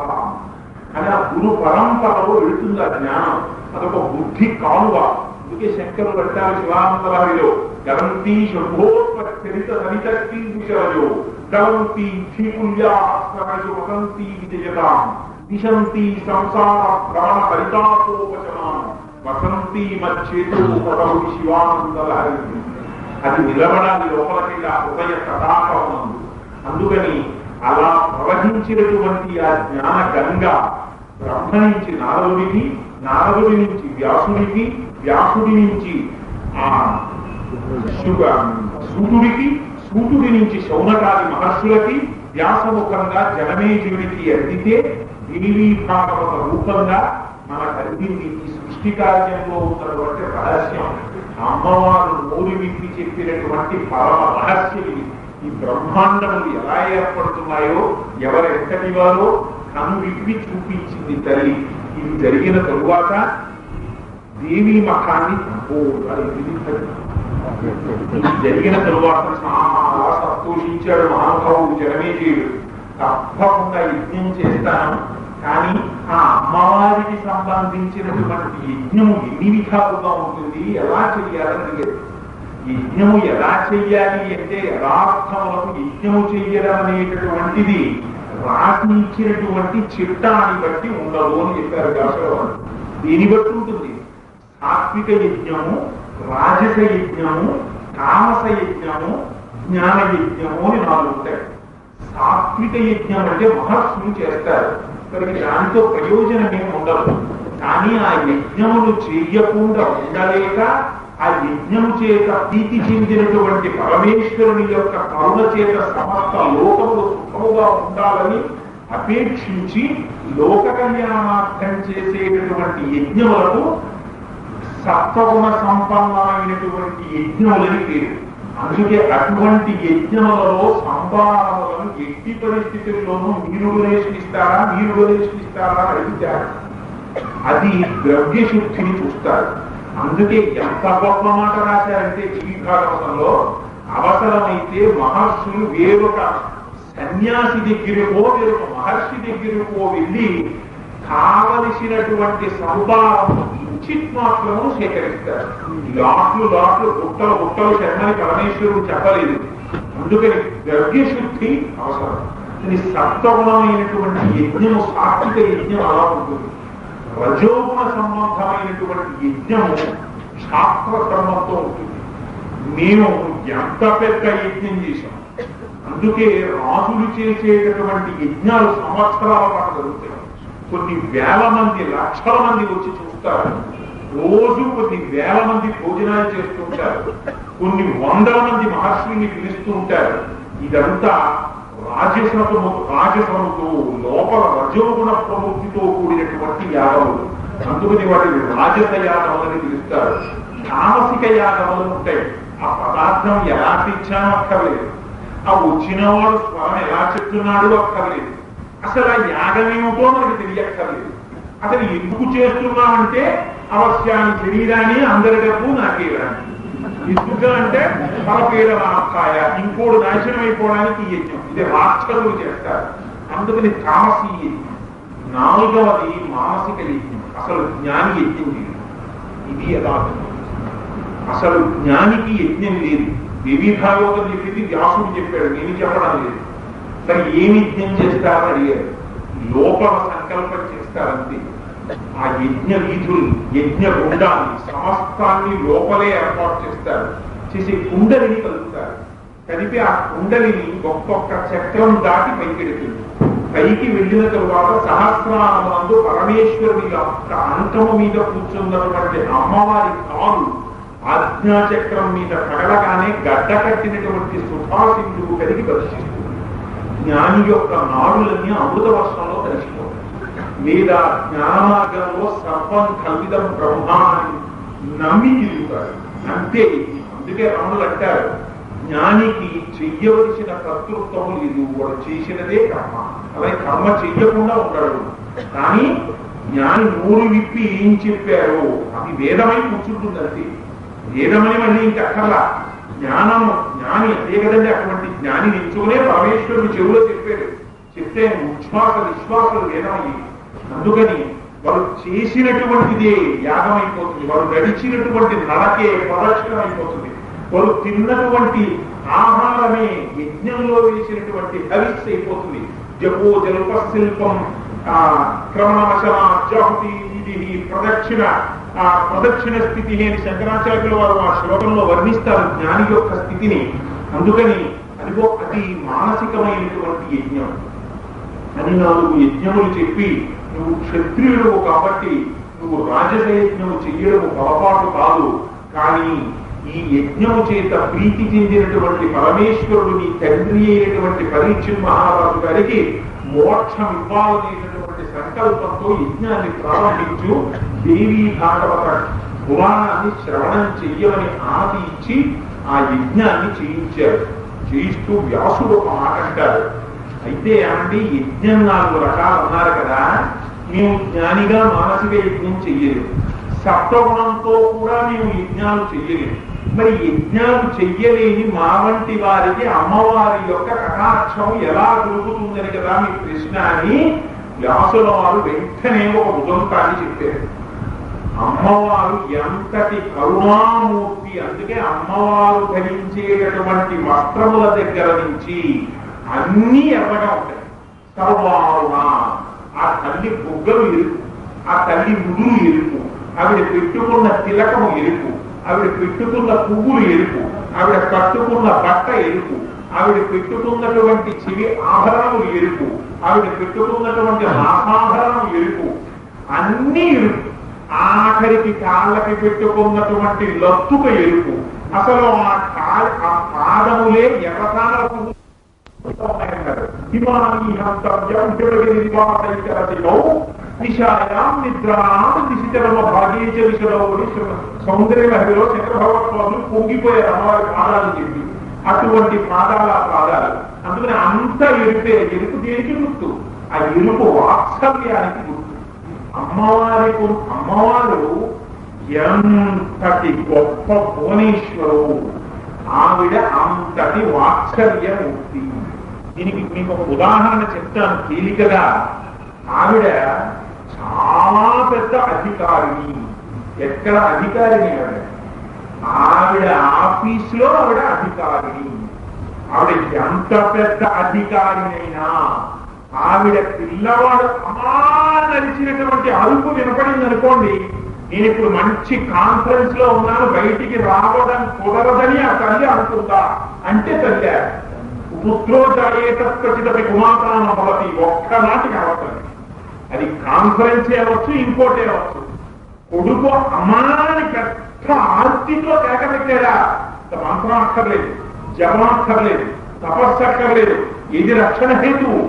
అని ఆ గురు పరంపరలో వెళుతుంది ఆ జ్ఞానం. అదొక బుద్ధి కాలువ. అందుకే శంకరులు అంటారు శివానందలహరిలో గలంతి శుభోత్పరిత సరితీశరజో గలంతి క్షీకుల్యాస్త్రమయు వసంతి విజయతాం విశంతి సంసార ప్రాణ హరితాపోపశమాం వసంతి మచ్చేతో పదవి శివానందలహరి. అది నిలబడాలి లోపలికి ఆ హృదయ కథాకం. అందుకని అలా ప్రవహించినటువంటి ఆ జ్ఞాన గంగ బ్రహ్మ నుంచి నారదుడికి, నారదుడి నుంచి వ్యాసుడికి, వ్యాసుడి నుంచి ఆ సూతుడికి, సూతుడి నుంచి శౌనకాది మహర్షులకి, వ్యాసముఖంగా జనమేజయుడికి అందితే దేవీ భాగవత రూపంగా మనకు అందింది. ఈ సృష్టి కార్యంలో ఉన్నటువంటి రహస్యం అమ్మవారు నోరు విప్పి చెప్పినటువంటి పరమ రహస్యం ఇది. ఈ బ్రహ్మాండములు ఎలా ఏర్పడుతున్నాయో ఎవరెంతటి వారో కను విప్పి చూపించింది తల్లి. ఇది జరిగిన తరువాత దేవీ మఠాన్ని జరిగిన తరువాత చాలా సంతోషించాడు మహానుభావుడు జనమేజయుడు. తప్పకుండా యజ్ఞం చేస్తాను, కానీ ఆ అమ్మవారికి సంబంధించినటువంటి యజ్ఞము ఎన్ని విధాలుగా ఉంటుంది, ఎలా చెయ్యాలని తెలియదు. యజ్ఞము ఎలా చెయ్యాలి అంటే యథార్థములకు యజ్ఞము చెయ్యడం అనేటటువంటిది రాసి ఇచ్చినటువంటి చిట్టాన్ని బట్టి ఉండదు అని చెప్పారు వ్యాసరావు. దీన్ని బట్టి ఉంటుంది. సాత్విక యజ్ఞము, రాజస యజ్ఞము, తామస యజ్ఞము, జ్ఞాన యజ్ఞము అని 4 ఉంటాయి. సాత్విక యజ్ఞం అంటే మహర్షులు చేస్తారు, ఇక్కడికి దానితో ప్రయోజనం ఏమి ఉండదు. కానీ ఆ యజ్ఞమును చెయ్యకుండా ఉండలేక ఆ యజ్ఞము చేత ప్రీతి చెందినటువంటి పరమేశ్వరుని యొక్క కరుణ చేత సమస్త లోకములు సుఖముగా ఉండాలని అపేక్షించి లోక కళ్యాణార్థం చేసేటటువంటి యజ్ఞములకు సత్వగుణ సంపన్నమైనటువంటి యజ్ఞములని పేరు. అందుకే అటువంటి యజ్ఞములలో సంభావనలను ఎట్టి పరిస్థితుల్లోనూ మీరు డొనేషనిస్తారా, మీరు డొనేషనిస్తారా అడుగుతారు. అది ద్రవ్యశుద్ధిని చూస్తారు. అందుకే ఎంత గొప్ప మాట రాశారంటే జీవి భాగవతంలో, అవసరమైతే మహర్షులు వేరొక సన్యాసి దగ్గరకో వేరొక మహర్షి దగ్గరకో వెళ్ళి కావలసినటువంటి సంభావన కించిత్ మాత్రము సేకరిస్తారు. లాట్లు లాట్లు గుట్టలు గుట్టలు శరణని పరమేశ్వరుడు చెప్పలేదు. అందుకని ద్రవ్యశుద్ధి అవసరం. ఇది సత్వగుణమైనటువంటి యజ్ఞము, సాత్విక యజ్ఞం అలా ఉంటుంది. రజోగుణ సంబంధమైనటువంటి యజ్ఞము శాస్త్ర క్రమంతో ఉంటుంది. మేము ఎంత పెద్ద యజ్ఞం చేశాం. అందుకే రాజులు చేసేటటువంటి యజ్ఞాలు సంవత్సరాల పాటు జరుగుతాయి. కొన్ని వేల మంది, లక్షల మంది వచ్చి చూస్తారు. రోజు కొన్ని వేల మంది భోజనాలు చేస్తుంటారు. కొన్ని వందల మంది మహర్షుల్ని పిలుస్తూ ఉంటారు. ఇదంతా రాజసముతో లోపల రజోగుణ ప్రవృత్తితో కూడినటువంటి యాగములు. అందుకని వాటిని రాజస యాగములని పిలుస్తారు. తామసిక యాగములు ఉంటాయి. ఆ పదార్థం ఎలా తెచ్చానో అక్కర్లేదు, ఆ వచ్చిన వాడు స్వరం ఎలా చెప్తున్నాడు అక్కర్లేదు, అసలు ఆ యాగం ఏమిటో మనకి తెలియక్కర్లేదు. అసలు ఎందుకు చేస్తున్నామంటే అవశ్యాన్ని శరీరాన్ని అందరి డబ్బు నాకేరాని, ఎందుకు అంటే పరపేర రాస్తాయ, ఇంకోడు నాశనం అయిపోవడానికి యజ్ఞం. ఇది రాక్షసులు చేస్తారు. అందుకని తామసీ యజ్ఞం. 4వది మానసిక యజ్ఞం. అసలు జ్ఞాని యజ్ఞం లేదు. ఇది యథార్థం. అసలు జ్ఞానికి యజ్ఞం లేదు. వివిధాయోగం చెప్పింది వ్యాసుడు చెప్పాడు, నేను చెప్పడం లేదు. సరే ఏమి యజ్ఞం చేస్తారని అడిగారు. లోపల సంకల్పం చేస్తారంతే. ఆ యజ్ఞ వీధులు, యజ్ఞ గుండాన్ని సమస్తాన్ని లోపలే ఏర్పాటు చేస్తారు. చేసి కుండలిని కలుపుతారు. కలిపి ఆ కుండలిని ఒక్కొక్క చక్రం దాటి పైకెడుతుంది. పైకి వెళ్ళిన తరువాత సహస్రానందు పరమేశ్వరుని యొక్క అంకము మీద కూర్చున్నటువంటి అమ్మవారి కాలు ఆజ్ఞాచక్రం మీద పగలగానే గడ్డ కట్టినటువంటి సుభాసింధువు కలిగి దర్శిస్తుంది. జ్ఞాని యొక్క నాడులన్నీ అమృత వర్షంలో కలిసిపోతాయి. లేదా జ్ఞాన మార్గంలో సర్వం కల్విదం బ్రహ్మ అని నమ్మి తిరుగుతాడు అంతే. అందుకే రాములు అంటారు, జ్ఞానికి చెయ్యవలసిన కర్తృత్వము లేదు, వాడు చేసినదే కర్మ. అలాగే కర్మ చెయ్యకుండా ఉంటాడు. కానీ జ్ఞాని నోరు విప్పి ఏం చెప్పారో అది వేదమై కూర్చుంటుంది అంతే. వేదమని మళ్ళీ ఇంకక్కర్లా. జ్ఞాని అదే కదండి, అటువంటి జ్ఞాని ఎంచుకునే పరమేశ్వరుడు చెవులో చెప్పాడు. చెప్తే ఉచ్ఛ్వాస విశ్వాసాలు వేదమయ్యి. అందుకని వారు చేసినటువంటిదే యాగం అయిపోతుంది, వారు నడిచినటువంటి నడకే ప్రదక్షిణం అయిపోతుంది, వారు తిన్నటువంటి ఆహారమే యజ్ఞంలో వేసినటువంటి హవిస్సు అయిపోతుంది. జపో జల్ప శిల్పం క్రమణవశనాహుతి ఇది ప్రదక్షిణ స్థితి అని శంకరాచార్యులు వారు ఆ శ్లోకంలో వర్ణిస్తారు జ్ఞాని యొక్క స్థితిని. అందుకని అదిగో అది మానసికమైనటువంటి యజ్ఞం అని 4 యజ్ఞములు చెప్పి, నువ్వు క్షత్రియుడు కాబట్టి నువ్వు రాజస యజ్ఞము చెయ్యడము పొరపాటు కాదు, కానీ ఈ యజ్ఞము చేత ప్రీతి చెందినటువంటి పరమేశ్వరుడు నీ తండ్రి అయినటువంటి పరీక్షిత్ మహారాజు గారికి మోక్షం ఇవ్వాలనేటటువంటి సంకల్పంతో యజ్ఞాన్ని ప్రారంభించు. దేవీ భాగవత పురాణాన్ని శ్రవణం చెయ్యమని ఆది ఇచ్చి ఆ యజ్ఞాన్ని చేయించారు. చేయిస్తూ వ్యాసుడు ఒక మాట అంటారు, అయితే ఏమండి యజ్ఞం 4 రకాలు అన్నారు కదా, మేము జ్ఞానిగా మానసిక యజ్ఞం చెయ్యలేము, సత్వగుణంతో కూడా మేము యజ్ఞాలు చెయ్యలేము. మరి యజ్ఞాలు చెయ్యలేని మా వంటి వారికి అమ్మవారి యొక్క కటాక్షం ఎలా దొరుకుతుందని కదా మీ ప్రశ్న అని వ్యాసుల వారు వెంటనే ఒక ఉదంతాన్ని చెప్పారు. అమ్మవారు ఎంతటి కరుణామూర్తి, అందుకే అమ్మవారు ధరించేటటువంటి వస్త్రముల దగ్గర నుంచి అన్నీ ఎర్రగా ఉంటాయి. సర్వారుణ, ఆ తల్లి బుగ్గలు ఎరుపు, ఆ తల్లి ముదురు ఎరుపు, ఆవిడ పెట్టుకున్న తిలకము ఎరుపు, ఆవిడ పెట్టుకున్న పువ్వులు ఎరుపు, ఆవిడ కట్టుకున్న బట్ట ఎరుపు, ఆవిడ పెట్టుకున్నటువంటి చెవి ఆభరణములు ఎరుపు, ఆవిడ పెట్టుకున్నటువంటి నాసాభరణం ఎరుపు, అన్నీ ఎరుపు. ఆఖరికి కాళ్ళకి పెట్టుకున్నటువంటి లత్తుక ఎరుపు. అసలు ఆ పాదములే ఎర్రతానల పువ్వు సౌందర్యలో చంద్ర భగవత్వాదులు పొంగిపోయారు అమ్మవారి పాదాలు చెప్పి. అటువంటి పాదాలు. అందుకని అంత ఎరుపే. ఎరుపు దేనికి గుర్తు? ఆ ఎరుపు వాత్సల్యానికి గుర్తు. అమ్మవారు ఎంతటి గొప్ప భువనేశ్వరు, ఆవిడ అంతటి వాత్సల్యమూర్తి. దీనికి మీకు ఒక ఉదాహరణ చెప్తాను తేలికగా. ఆవిడ చాలా పెద్ద అధికారిని. ఎక్కడ అధికారిని? ఆవిడ ఆఫీసులో ఆవిడ అధికారిని. ఆవిడ ఎంత పెద్ద అధికారినైనా ఆవిడ పిల్లవాడు అమ్మా నడిచినటువంటి అరుపు వినపడింది అనుకోండి, నేను ఇప్పుడు మంచి కాన్ఫరెన్స్ లో ఉన్నాను, బయటికి రావడం కుదరదని ఆ తల్లి అనుకుందా అంటే తల్లి పుత్రోజాయేతత్వచితపి కుమాతాన భవతి ఒక్కనాటికి అవసరం. అది కాన్ఫరెన్స్ అవ్వచ్చు, ఇంకోటే అవ్వచ్చు. కొడుకు అమ్మాని పెద్ద ఆర్తితో కేకబెట్టాడా, మంత్రం అక్కర్లేదు, జపం అక్కర్లేదు, తపస్సు అక్కర్లేదు. ఇది రక్షణ హేతువు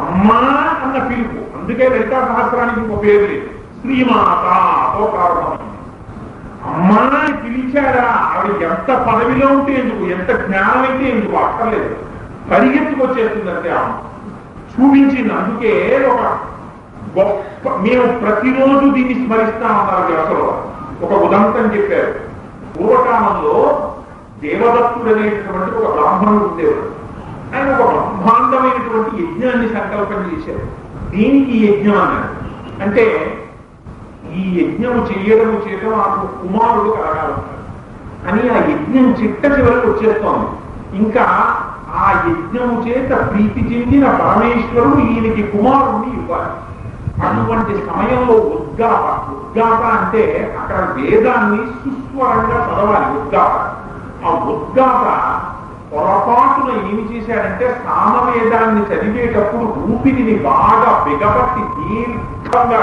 అమ్మా అన్న పిలుపు. అందుకే లలితా సహస్రానికి ఇంకో పేరు లేదు, శ్రీమాతతో ప్రారంభమైంది. అమ్మాని పిలిచాడా, ఆవిడ ఎంత పదవిలో ఉంటే ఎందుకు, ఎంత జ్ఞానం అయితే ఎందుకు అక్కర్లేదు, పరిగెత్తుకొచ్చేస్తుందంటే ఆమె చూపించింది. అందుకే ఒక గొప్ప, మేము ప్రతిరోజు దీన్ని స్మరిస్తామన్నారు అసలు. ఒక ఉదంతం చెప్పారు. పూర్వకాలంలో దేవదత్తుడు అనేటటువంటి ఒక బ్రాహ్మణుడు ఉండేవాడు. ఆయన ఒక బ్రహ్మాండమైనటువంటి యజ్ఞాన్ని సంకల్పం చేశారు. దీనికి యజ్ఞం అన్నారు. అంటే ఈ యజ్ఞము చేయడము చేత నాకు కుమారుడు కలగాలన్నారు అని ఆ యజ్ఞం చిట్ట చివరికి వచ్చేస్తోంది. ఇంకా ఆ యజ్ఞము చేత ప్రీతి చెందిన పరమేశ్వరుడు ఈయనకి కుమారుణ్ణి ఇవ్వాలి. అటువంటి సమయంలో ఉద్గాత అంటే అక్కడ వేదాన్ని సుస్వరంగా చదవాలి. ఉద్గాత. ఆ ఉద్గాత పొరపాటున ఏమి చేశాడంటే సామవేదాన్ని చదివేటప్పుడు ఊపిరిని బాగా బిగపట్టి దీర్ఘంగా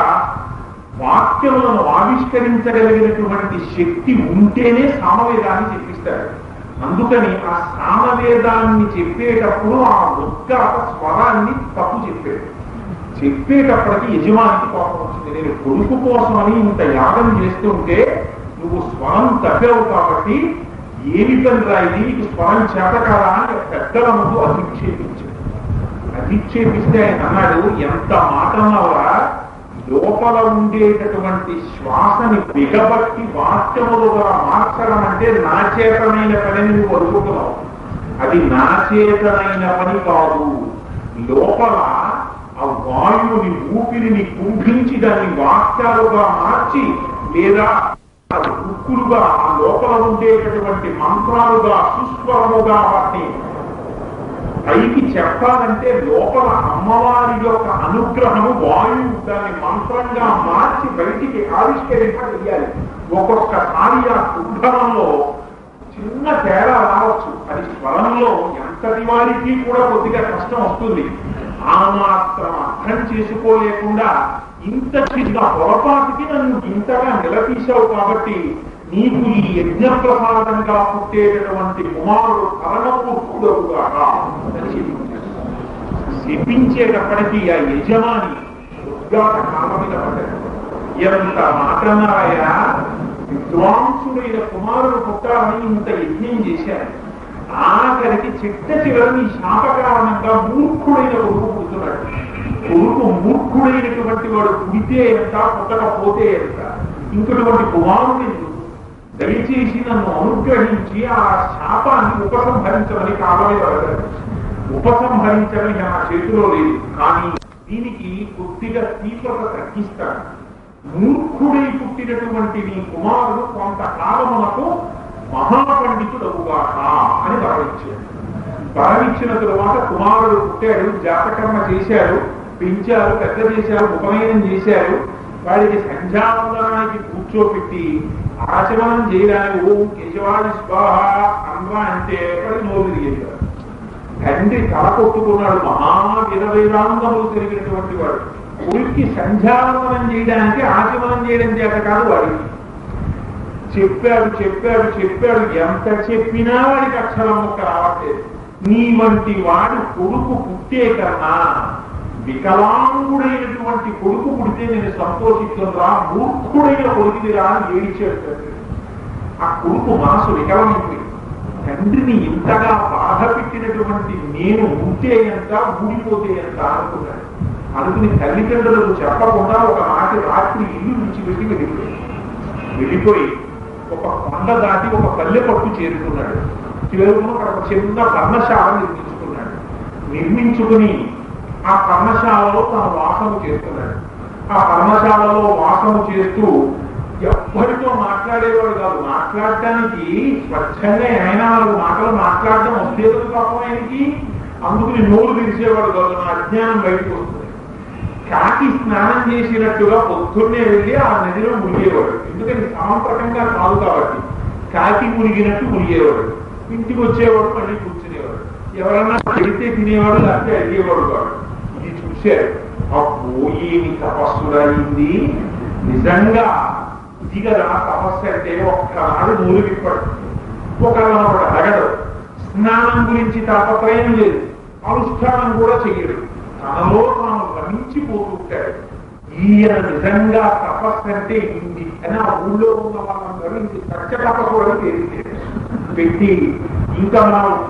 వాక్యములను ఆవిష్కరించగలిగినటువంటి శక్తి ఉంటేనే సామవేదాన్ని చెప్పిస్తాడు. అందుకని ఆ సామవేదాన్ని చెప్పేటప్పుడు ఆ ఉద్గాత స్వరాన్ని తప్పు చెప్పాడు. చెప్పేటప్పటికి యజమానికి కోపం వచ్చింది. నేను కొడుకు కోసమని ఇంత యాగం చేస్తుంటే నువ్వు స్వరం తప్పావు కాబట్టి ఏమి పని రాయి నీకు స్వరం చేతకాలా అని పెద్దల ముందు అధిక్షేపించాడు. అధిక్షేపిస్తే ఆయన అన్నాడు, ఎంత మాటన్నావా, లోపల ఉండేటటువంటి శ్వాసని బిగబట్టి వాక్యములుగా మార్చడం అంటే నా చేతనైన పని నువ్వు అనుకుంటున్నావు. అది నా చేతనైన పని కాదు. లోపల ఆ వాయువుని ఊపిరిని కుంభించి దాన్ని వాక్యాలుగా మార్చి లేదా ఉక్కులుగా ఆ లోపల ఉండేటటువంటి మంత్రాలుగా సుస్వరముగా వాటిని పైకి చెప్పాలంటే లోపల అమ్మవారి యొక్క అనుగ్రహము వాయువు దాన్ని మంత్రంగా మార్చి బయటికి ఆవిష్కరింపజేయాలి. ఒక్కొక్కసారి ఆ ఉద్భవంలో చిన్న తేడా రావచ్చు. అది స్వరంలో ఎంతటి వారికి కూడా కొద్దిగా కష్టం వస్తుంది. ఆ మాత్రం అర్థం చేసుకోలేకుండా ఇంత చిన్న పొరపాటుకి నన్ను ఇంతగా నిలదీశావు కాబట్టి నీకు ఈ యజ్ఞ ప్రసాదంగా పుట్టేటటువంటి కుమారుడు పరమపుత్రుడుగాక అని శపించేటప్పటికీ ఆ యజమాని ఉద్గాత కామ మీద పడ్డాడు. ఎంత మాటన్నాయా, విద్వాంసుడైన కుమారుడు పుట్టాలని ఇంత యజ్ఞం చేశారు. ఆఖరికి చిట్ట చివరిని శాప కారణంగా మూర్ఖుడైన కొడుకు పుడుతున్నాడు. కొడుకు మూర్ఖుడైనటువంటి వాడు పుడితే ఎంత, పుట్టకపోతే ఎంత. ఇంకటువంటి కుమారుడు దయచేసి నన్ను అనుగ్రహించి ఆ శాపాన్ని ఉపసంహరించమని కాలమే అడగారు. ఉపసంహరించమని నా చేతిలో లేదు, కానీ దీనికి కొద్దిగా తీవ్రత తగ్గిస్తాను. మూర్ఖుడై పుట్టినటువంటి నీ కుమారుడు కొంతకాలమునకు మహాపండితుడవుగాక అని వరమిచ్చాడు. వరమిచ్చిన తరువాత కుమారుడు పుట్టాడు, జాతకర్మ చేశారు, పెంచారు, పెద్ద చేశారు, ఉపనయనం చేశారు. వాడికి సంధ్యావందనానికి కూర్చోపెట్టి ఆచమనం చేయడానికి ఓం కేశవాడి స్వాహ అన్వా అంటే వాడి నోరు తిరిగేశారు. తండ్రి తల కొట్టుకున్నాడు. మహావిరవేదాంగములు తిరిగినటువంటి వాడు కొడుక్కి సంధ్యావందనం చేయడానికి ఆచమనం చేయడం చేత కాదు వాడికి. చెప్పాడు చెప్పాడు చెప్పాడు, ఎంత చెప్పినా వాడికి అక్షరం ముక్క రావట్లేదు. నీ వంటి వాడు కొడుకు పుట్టే కన్నా వికలాంగుడైనటువంటి కొడుకు పుడితే నేను సంతోషిస్తుందా, మూర్ఖుడైన కొడుకుని రా అని ఏడిచాడు. ఆ కొడుకు మనసు వికలమైంది. తండ్రిని ఇంతగా బాధ పెట్టినటువంటి నేను ఉంటే ఎంత, ఊడిపోతే ఎంత అనుకున్నాడు. అనుకుని తల్లిదండ్రులకు చెప్పకుండా ఒక నాటి రాత్రి ఇల్లు విడిచిపెట్టి వెళ్ళిపోయి ఒక కొండ దాటి ఒక పల్లె పట్టు చేరుకున్నాడు. చివరకు అక్కడ ఒక చిన్న పర్ణశాల నిర్మించుకుని ఆ పర్ణశాలలో తన వాసము చేస్తున్నాడు. ఆ పర్ణశాలలో వాసము చేస్తూ ఎవ్వరితో మాట్లాడేవాడు కాదు. మాట్లాడటానికి స్వచ్ఛంగా ఏమైనా 4 మాటలు మాట్లాడడం వస్తేదో పాపం ఆయనకి, అందుకుని నోరు తెరిచేవాడు కాదు. నా అజ్ఞానం బయటకు వస్తుంది. కాకి స్నానం చేసినట్టుగా పొద్దున్నే వెళ్ళి ఆ నదిలో మునిగేవాడు. ఎందుకని సాంప్రకంగా కాదు కాబట్టి కాకి మునిగినట్టు మునిగేవాడు. ఇంటికి వచ్చేవాడు, మళ్ళీ కూర్చునేవాడు. ఎవరన్నా పెడితే తినేవాడు, లేకపోతే అడిగేవాడు కాదు. ఇది చూశారు. అబ్బో ఏమి తపస్సుడైంది, నిజంగా ఇది కదా తపస్సు అంటే. ఒక్కనాడు నూరు విప్పడు, ఒకడు అడగడు. స్నానం గురించి తాపత్రయం లేదు, అనుష్ఠానం కూడా చెయ్యడు. తనలో తాను రమించిపోతుంటాడు. ఈయన నిజంగా తపస్సు అంటే ఇంది అని ఆ ఊళ్ళో ఉన్న వాళ్ళందరూ ఇంటి సత్య తపస్సు అని పెట్టి, ఇంకా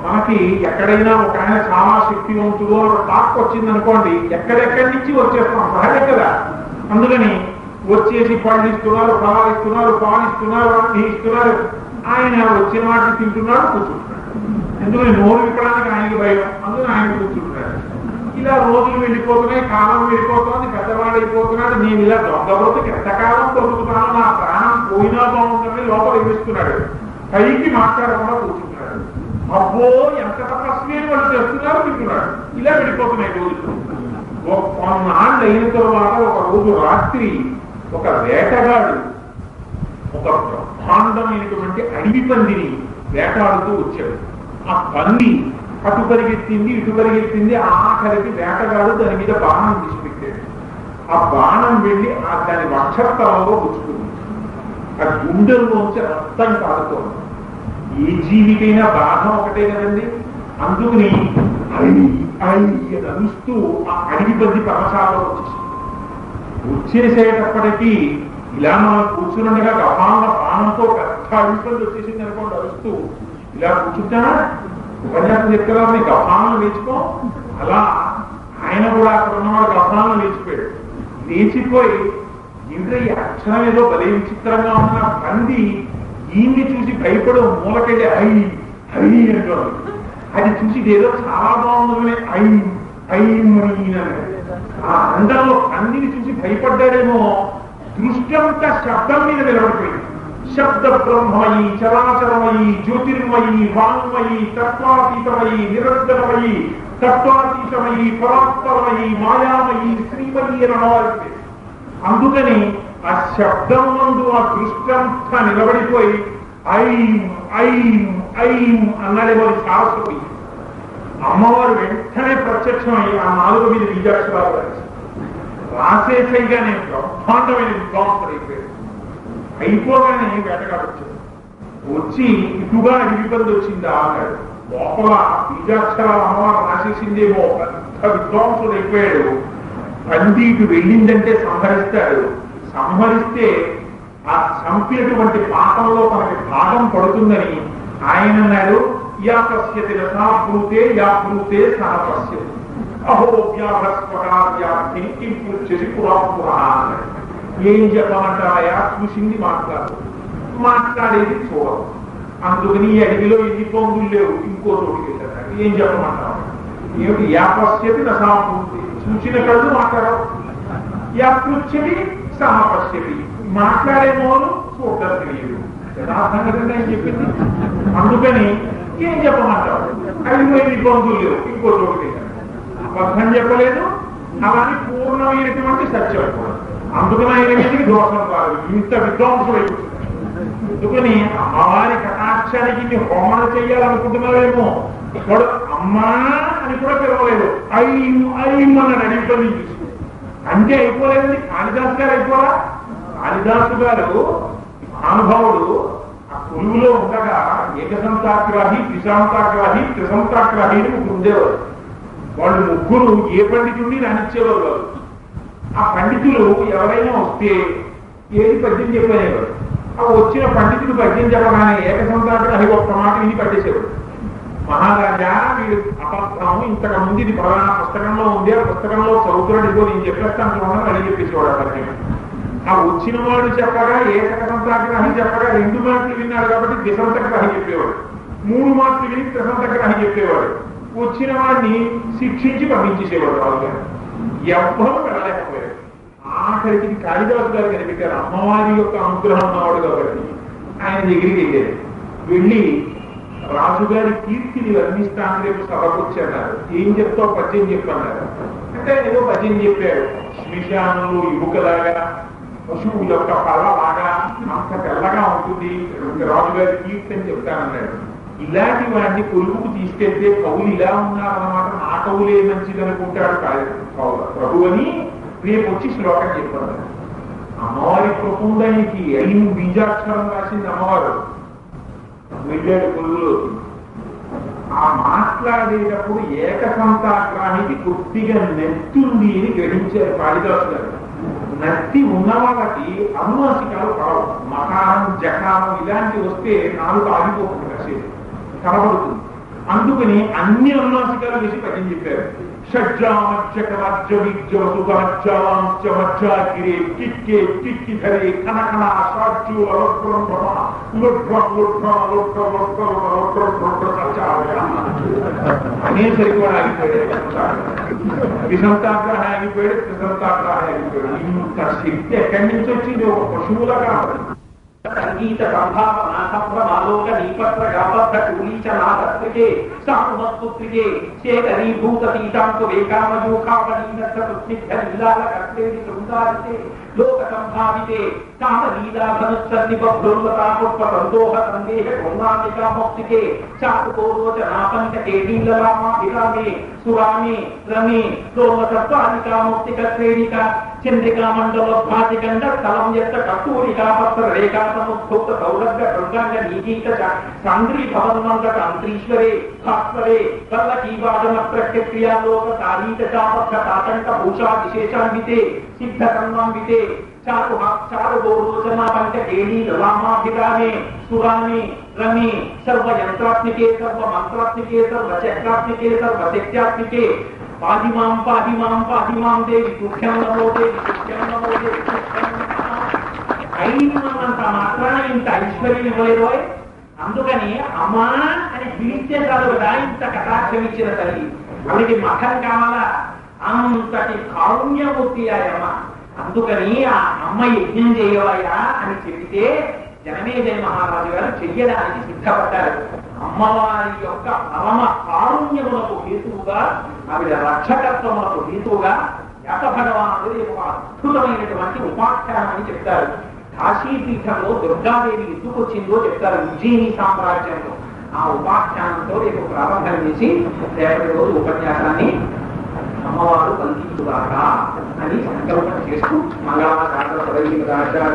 మనకి ఎక్కడైనా ఒక ఆయన చాలా శక్తివంతుడు టాక్ వచ్చింది అనుకోండి, ఎక్కడెక్కడి నుంచి వచ్చేస్తాం సహజం కదా. అందుకని వచ్చేసి పళ్ళు ఇస్తున్నారు, ఫలాలు పాలిస్తున్నారు, అన్ని ఇస్తున్నారు. ఆయన వచ్చిన వాటిని తింటున్నాడు, కూర్చుంటున్నాడు. ఎందుకని నోరు విప్పడానికి ఆయనకి భయం, అందుకని ఆయన కూర్చుంటున్నాడు. ఇలా రోజులు వెళ్ళిపోతున్నాయి, కాలం వెళ్ళిపోతుంది, పెద్దవాడు అయిపోతున్నాడు. నేను ఇలా దొంగబోతుకి ఎంతకాలం దొరుకుతున్నాను, నా ప్రాణం పోయినా బాగుంటుంది లోపల ఎదుస్తున్నాడు. పైకి మాట్లాడకుండా కూర్చుంటున్నాడు. అబ్బో ఎంత తపస్వి వాళ్ళు చేస్తున్నారు, తింటున్నాడు. ఇలా వెళ్ళిపోతున్నాయి రోజులు. కొన్నాళ్ళు అయిన తర్వాత ఒక రోజు రాత్రి ఒక వేటగాడు ఒక బ్రహ్మాండమైనటువంటి అడవి పందిని వేటాడుతూ వచ్చాడు. ఆ పంది అటు పరిగెత్తింది, ఇటు పరిగెత్తింది. ఆఖరికి వేటగాడు దాని మీద బాణం తీసిపెట్టాడు. ఆ బాణం వెళ్ళి దాని వక్షస్థలంలో గుచ్చుకుంది. ఆ గుండెల్లోంచి రక్తం కారుతోంది. ఏ జీవికైనా బాధ ఒకటే కదండి. అందుకని నడుస్తూ ఆ అడవి పంది పరసాలలో వచ్చేసేటప్పటికీ ఇలా మనం కూర్చున్నట్టుగా గపాన్న ప్రాణంతో పెద్ద అడుగులు వచ్చేసింది అనుకోండి, అరుస్తూ ఇలా కూర్చుంటానా ఉపన్యాసం చెప్తారా నీ గపాలను వేసుకో. అలా ఆయన కూడా అక్కడ ఉన్నవాడు గపాలను లేచిపోయాడు. లేచిపోయి ఇంద్ర ఈ అక్షరం ఏదో భలే విచిత్రంగా ఉన్న పంది ఈయన్ని చూసి భయపడు మూలకెళ్ళి ఐ ఐ అంటారు. అది చూసి ఏదో చాలా బాగుంది ఐ ఐ ఆ అందంలో పందిని చూసి భయపడ్డాడేమో. దృష్టి అంతా శబ్దం మీద నిలబడిపోయింది. శబ్ద బ్రహ్మమయి, చరాచరమయి, జ్యోతిర్మయి, వాంగ్మయి, తత్వాతీతమయి, నిరంజనమయి, తత్వాతీతమయి, పరాత్పరమయి, మాయామయి, శ్రీమయి అని అనవాల్సింది. అందుకని ఆ శబ్దం నందు ఆ దృష్టి అంతా నిలబడిపోయి ఐం ఐం ఐం అన్నాడేమో శాస్త్రపోయి. అమ్మవారు వెంటనే ప్రత్యక్షమై ఆ 4 మీద బీజాక్షరాలు రాసేసైగానే బ్రహ్మాండమైన విద్వాంసుడు అయిపోయాడు. అయిపోగానే వేటగాడొచ్చాడు. వచ్చి ఇటుగా ఇబ్బంది వచ్చిందా అన్నాడు. లోపల బీజాక్షరాలు అమ్మవారు రాసేసిందేమో, పెద్ద విద్వాంసుడు అయిపోయాడు. పంది ఇటు వెళ్ళిందంటే సంహరిస్తాడు. సంహరిస్తే ఆ చంపినటువంటి పాపంలో తనకి భాగం పడుతుందని ఆయన అన్నాడు. యా పశ్యతి రసా భూతే యా భూతే సహ పశ్యతి అహో వ్యాహస్పటావ్యాధి పృచ్ఛసి పురాపురా అన్నాడు. ఏం చెప్పమంటాయా? చూసింది మాట్లాడేది చూడదు. అందుకని ఈ అడవిలో ఎన్ని పొంగులు లేవు, ఇంకో చోటుకి వెళ్ళారు. ఏం చెప్పమంటావు? ఏమిటి? యా పశ్యతి రసా భూతే, చూసిన కళ్ళు మాట్లాడవు. యా పృచ్ఛతి సహ పశ్యతి, మాట్లాడే మోను చూడడం తెలియదు. యథార్థంగా ఏం చెప్పింది. అందుకని ఏం చెప్పమంటారు? అడవిలో ఎన్ని పొంగులు లేవు, ఇంకో చోటుకి వెళ్ళారు. అబద్ధం చెప్పలేదు, అలానే పూర్ణమైనటువంటి సత్యం కూడా. అందుకని ఆయన మీదకి దోషం కాదు. ఇంత విద్వాంసుడు అయిపోతుంది. అందుకని అమ్మవారి కటాక్షానికి ఇన్ని హోమన చెయ్యాలనుకుంటున్నావేమో. వాడు అమ్మా అని కూడా పిలవలేదు, ఐం ఐం అన్నాడు. అడిగిపోయి చూసి అంటే అయిపోలేదండి. కాళిదాసు గారు అయిపోరా? కాళిదాసు గారు మహానుభావుడు ఆ కొలువులో ఉండగా ఏకసంతాగ్రాహి, ద్విసంతాగ్రాహి, త్రిసంతాగ్రాహి అని ఉండేవారు. వాళ్ళు ముగ్గురు ఏ పండితుడిని రానిచ్చేవారు కాదు. ఆ పండితులు ఎవరైనా వస్తే ఏది పద్యం చెప్పనేవారు. ఆ వచ్చిన పండితుడు పద్యం చెప్పగానే ఏకసంతాగ్రాహి ఒక్క మాట విని పట్టేసేవాడు. మహారాజా వీడు అపర్థం, ఇంతకు ముందు ఇది ప్రధాన పుస్తకంలో ఉంది, ఆ పుస్తకంలో చదువుతున్నాడు, ఇదిగో నేను చెప్పేస్తాను చూడండి అని చెప్పేసేవాడు ఆ పద్యం. ఆ వచ్చిన వాడు చెప్పగా ఏకసంతాగ్రాహి చెప్పగా 2 మాటలు విన్నాడు కాబట్టి ద్విసంతగ్రాహి చెప్పేవాడు. 3 మాటలు విని త్రిసంతగ్రాహి చెప్పేవాడు. వచ్చిన వాడిని శిక్షించి పంపించేసేవాడు రాజుగారు. ఎవ్వరూ వెళ్ళలేకపోయారు. ఆఖరికి కాళిదాసు గారు కనిపెట్టారు. అమ్మవారి యొక్క అనుగ్రహం ఉన్నవాడు కాబట్టి ఆయన దగ్గరికి వెళ్ళారు. వెళ్ళి రాజుగారి కీర్తిని వర్ణిస్తాను, రేపు సభకు వచ్చారు. ఏం చెప్తావు? పద్యం చెప్పన్నారు. అంటే ఏదో పద్యం చెప్పాడు. శ్మశానంలో ఎముకలాగా, పశువు యొక్క పళ్ళలాగా అంత తెల్లగా ఉంటుంది రాజుగారి కీర్తి అని చెప్తానన్నాడు. ఇలాంటి వాడిని కొలువుకు తీసుకెళ్తే కవులు ఇలా ఉన్నారన్నమాట. నా కవులే మంచిది అనుకుంటాడు ప్రభు అని రేపు వచ్చి శ్లోకం చెప్పారు. అమ్మవారి ప్రపుండానికి 5 బీజాక్షరం రాసింది అమ్మవారు. వెళ్ళాడు కొలువులోకి. ఆ మాట్లాడేటప్పుడు ఏకసంతాగ్రాహికి కొద్దిగా నెత్తుంది అని గ్రహించారు కాళిదాసు గారు. నత్తి ఉన్న వాళ్ళకి అనునాసికాలు కావు. మకారం, జకారం ఇలాంటివి వస్తే 4 ఆగిపోతుంది, కాసేపు కనబడుతుంది. అందుకని అన్ని అనునాసికాలు వేసి పద్యం చెప్పారు. షడ్జామజ్జకవజ్జవిజ్జవసుగజ్జాంశ్చమజ్జాగిరే కిక్కే కిక్కి ధరే కనకణ సాక్షు అనేసరికి కూడా ఆగిపోయాడు. విసంతాగ్రహం ఆగిపోయాడు, త్రిసంతాగ్రహం ఆగిపోయాడు. ఇంత శక్తి ఎక్కడి నుంచి వచ్చింది? ఒక పశువులా కావాలి. సంగీత సంభావన సంభ్రమాలోక నీపత్ర గాబద్ధ కూలీచ నాదత్రికే సానుమత్పుత్రికే చేతనీభూత తీతాంతు వేకామయూఖావనీనస్య లీలాల కర్తేది శృంగారితే లోక సంభావితే కామలీలా ధనుస్సన్ని బభ్రుల్లతా పుష్ప సందోహ సందేహ గుణాతికా మౌక్తికే చాతుకోరోచనాపంచకే నీలలామాభిరామే సురామే రమే లోమసత్వానికా మౌక్తిక శ్రేణిక చంద్రికా మండలోద్భాతి గండ స్థలం యొక్క కస్తూరికా పత్ర రేఖా సముద్భూత సౌలభ్య గంగాంగ నీకీక సాంద్రీ భవన్మంగక అంతరీశ్వరే భాస్వరే వల్లకీవాదన ప్రక్రియాలోక సారీత చాపక్ష తాకంక భూషా విశేషాన్వితే సిద్ధ సన్వాన్వితే चारु गोरोचना पंचकेली ललामाभिरामे सुरामे रमे सर्व यंत्रात्मिके सर्व मंत्रात्मिके सर्व चक्रात्मिके सर्व शक्त्यात्मिके पाहि मां देवी तुभ्यं नमो देवी तुभ्यं नमो देवी అయినంత మాత్రాన ఇంత ఐశ్వర్యం ఇవ్వలేదు. అందుకని అమ్మా అని పిలిస్తే చాలు కదా ఇంత కటాక్షం ఇచ్చిన తల్లి. ఆవిడికి మఠం కావాలా? అంతటి కారుణ్యమూర్తి ఆయమ్మ. అందుకని ఆ అమ్మ యజ్ఞం చేయవయ్యా అని చెబితే జనమేజయ మహారాజు గారు చెయ్యడానికి సిద్ధపడ్డారు. అమ్మవారి యొక్క పరమ కారుణ్యములకు హేతువుగా, ఆవిడ రక్షకత్వములకు హేతువుగా యాత భగవానుడు ఒక అద్భుతమైనటువంటి ఉపాఖ్యానం అని చెప్తారు. కాశీపీఠంలో దుర్గాదేవి ఎందుకు వచ్చిందో చెప్తారు ఉజ్జయిని సామ్రాజ్యంలో. ఆ ఉపాఖ్యానంతో రేపు ప్రారంభం చేసి రేపటి రోజు ఉపన్యాసాన్ని అమ్మవారు పలికించుగాక అని సంకల్పం చేస్తూ మంగళాచార్యం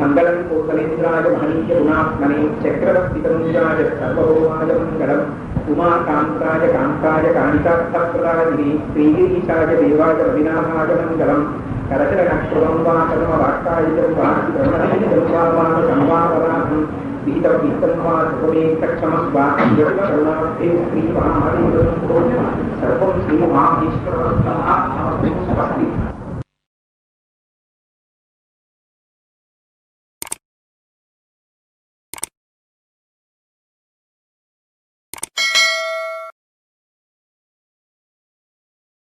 మంగళం కోసలేంద్రాయ మహనీయ గుణాత్మనే చక్రవర్తి తనుజాయ సర్వభౌమాయ మంగళం ఉమాకాంతాయ కాంతాయ కాళికార్థప్రదాయిని శ్రీగిరీశాయ దేవాయ రవినాథాయ మంగళం కరచరణకృతం వా కర్మవాక్కాయ సంవాదరాధం విహితం విహితం వా సుఖమే సక్షమస్వా కరుణార్థే శ్రీమహాదేవ సర్వం శ్రీమహాధీశ్వర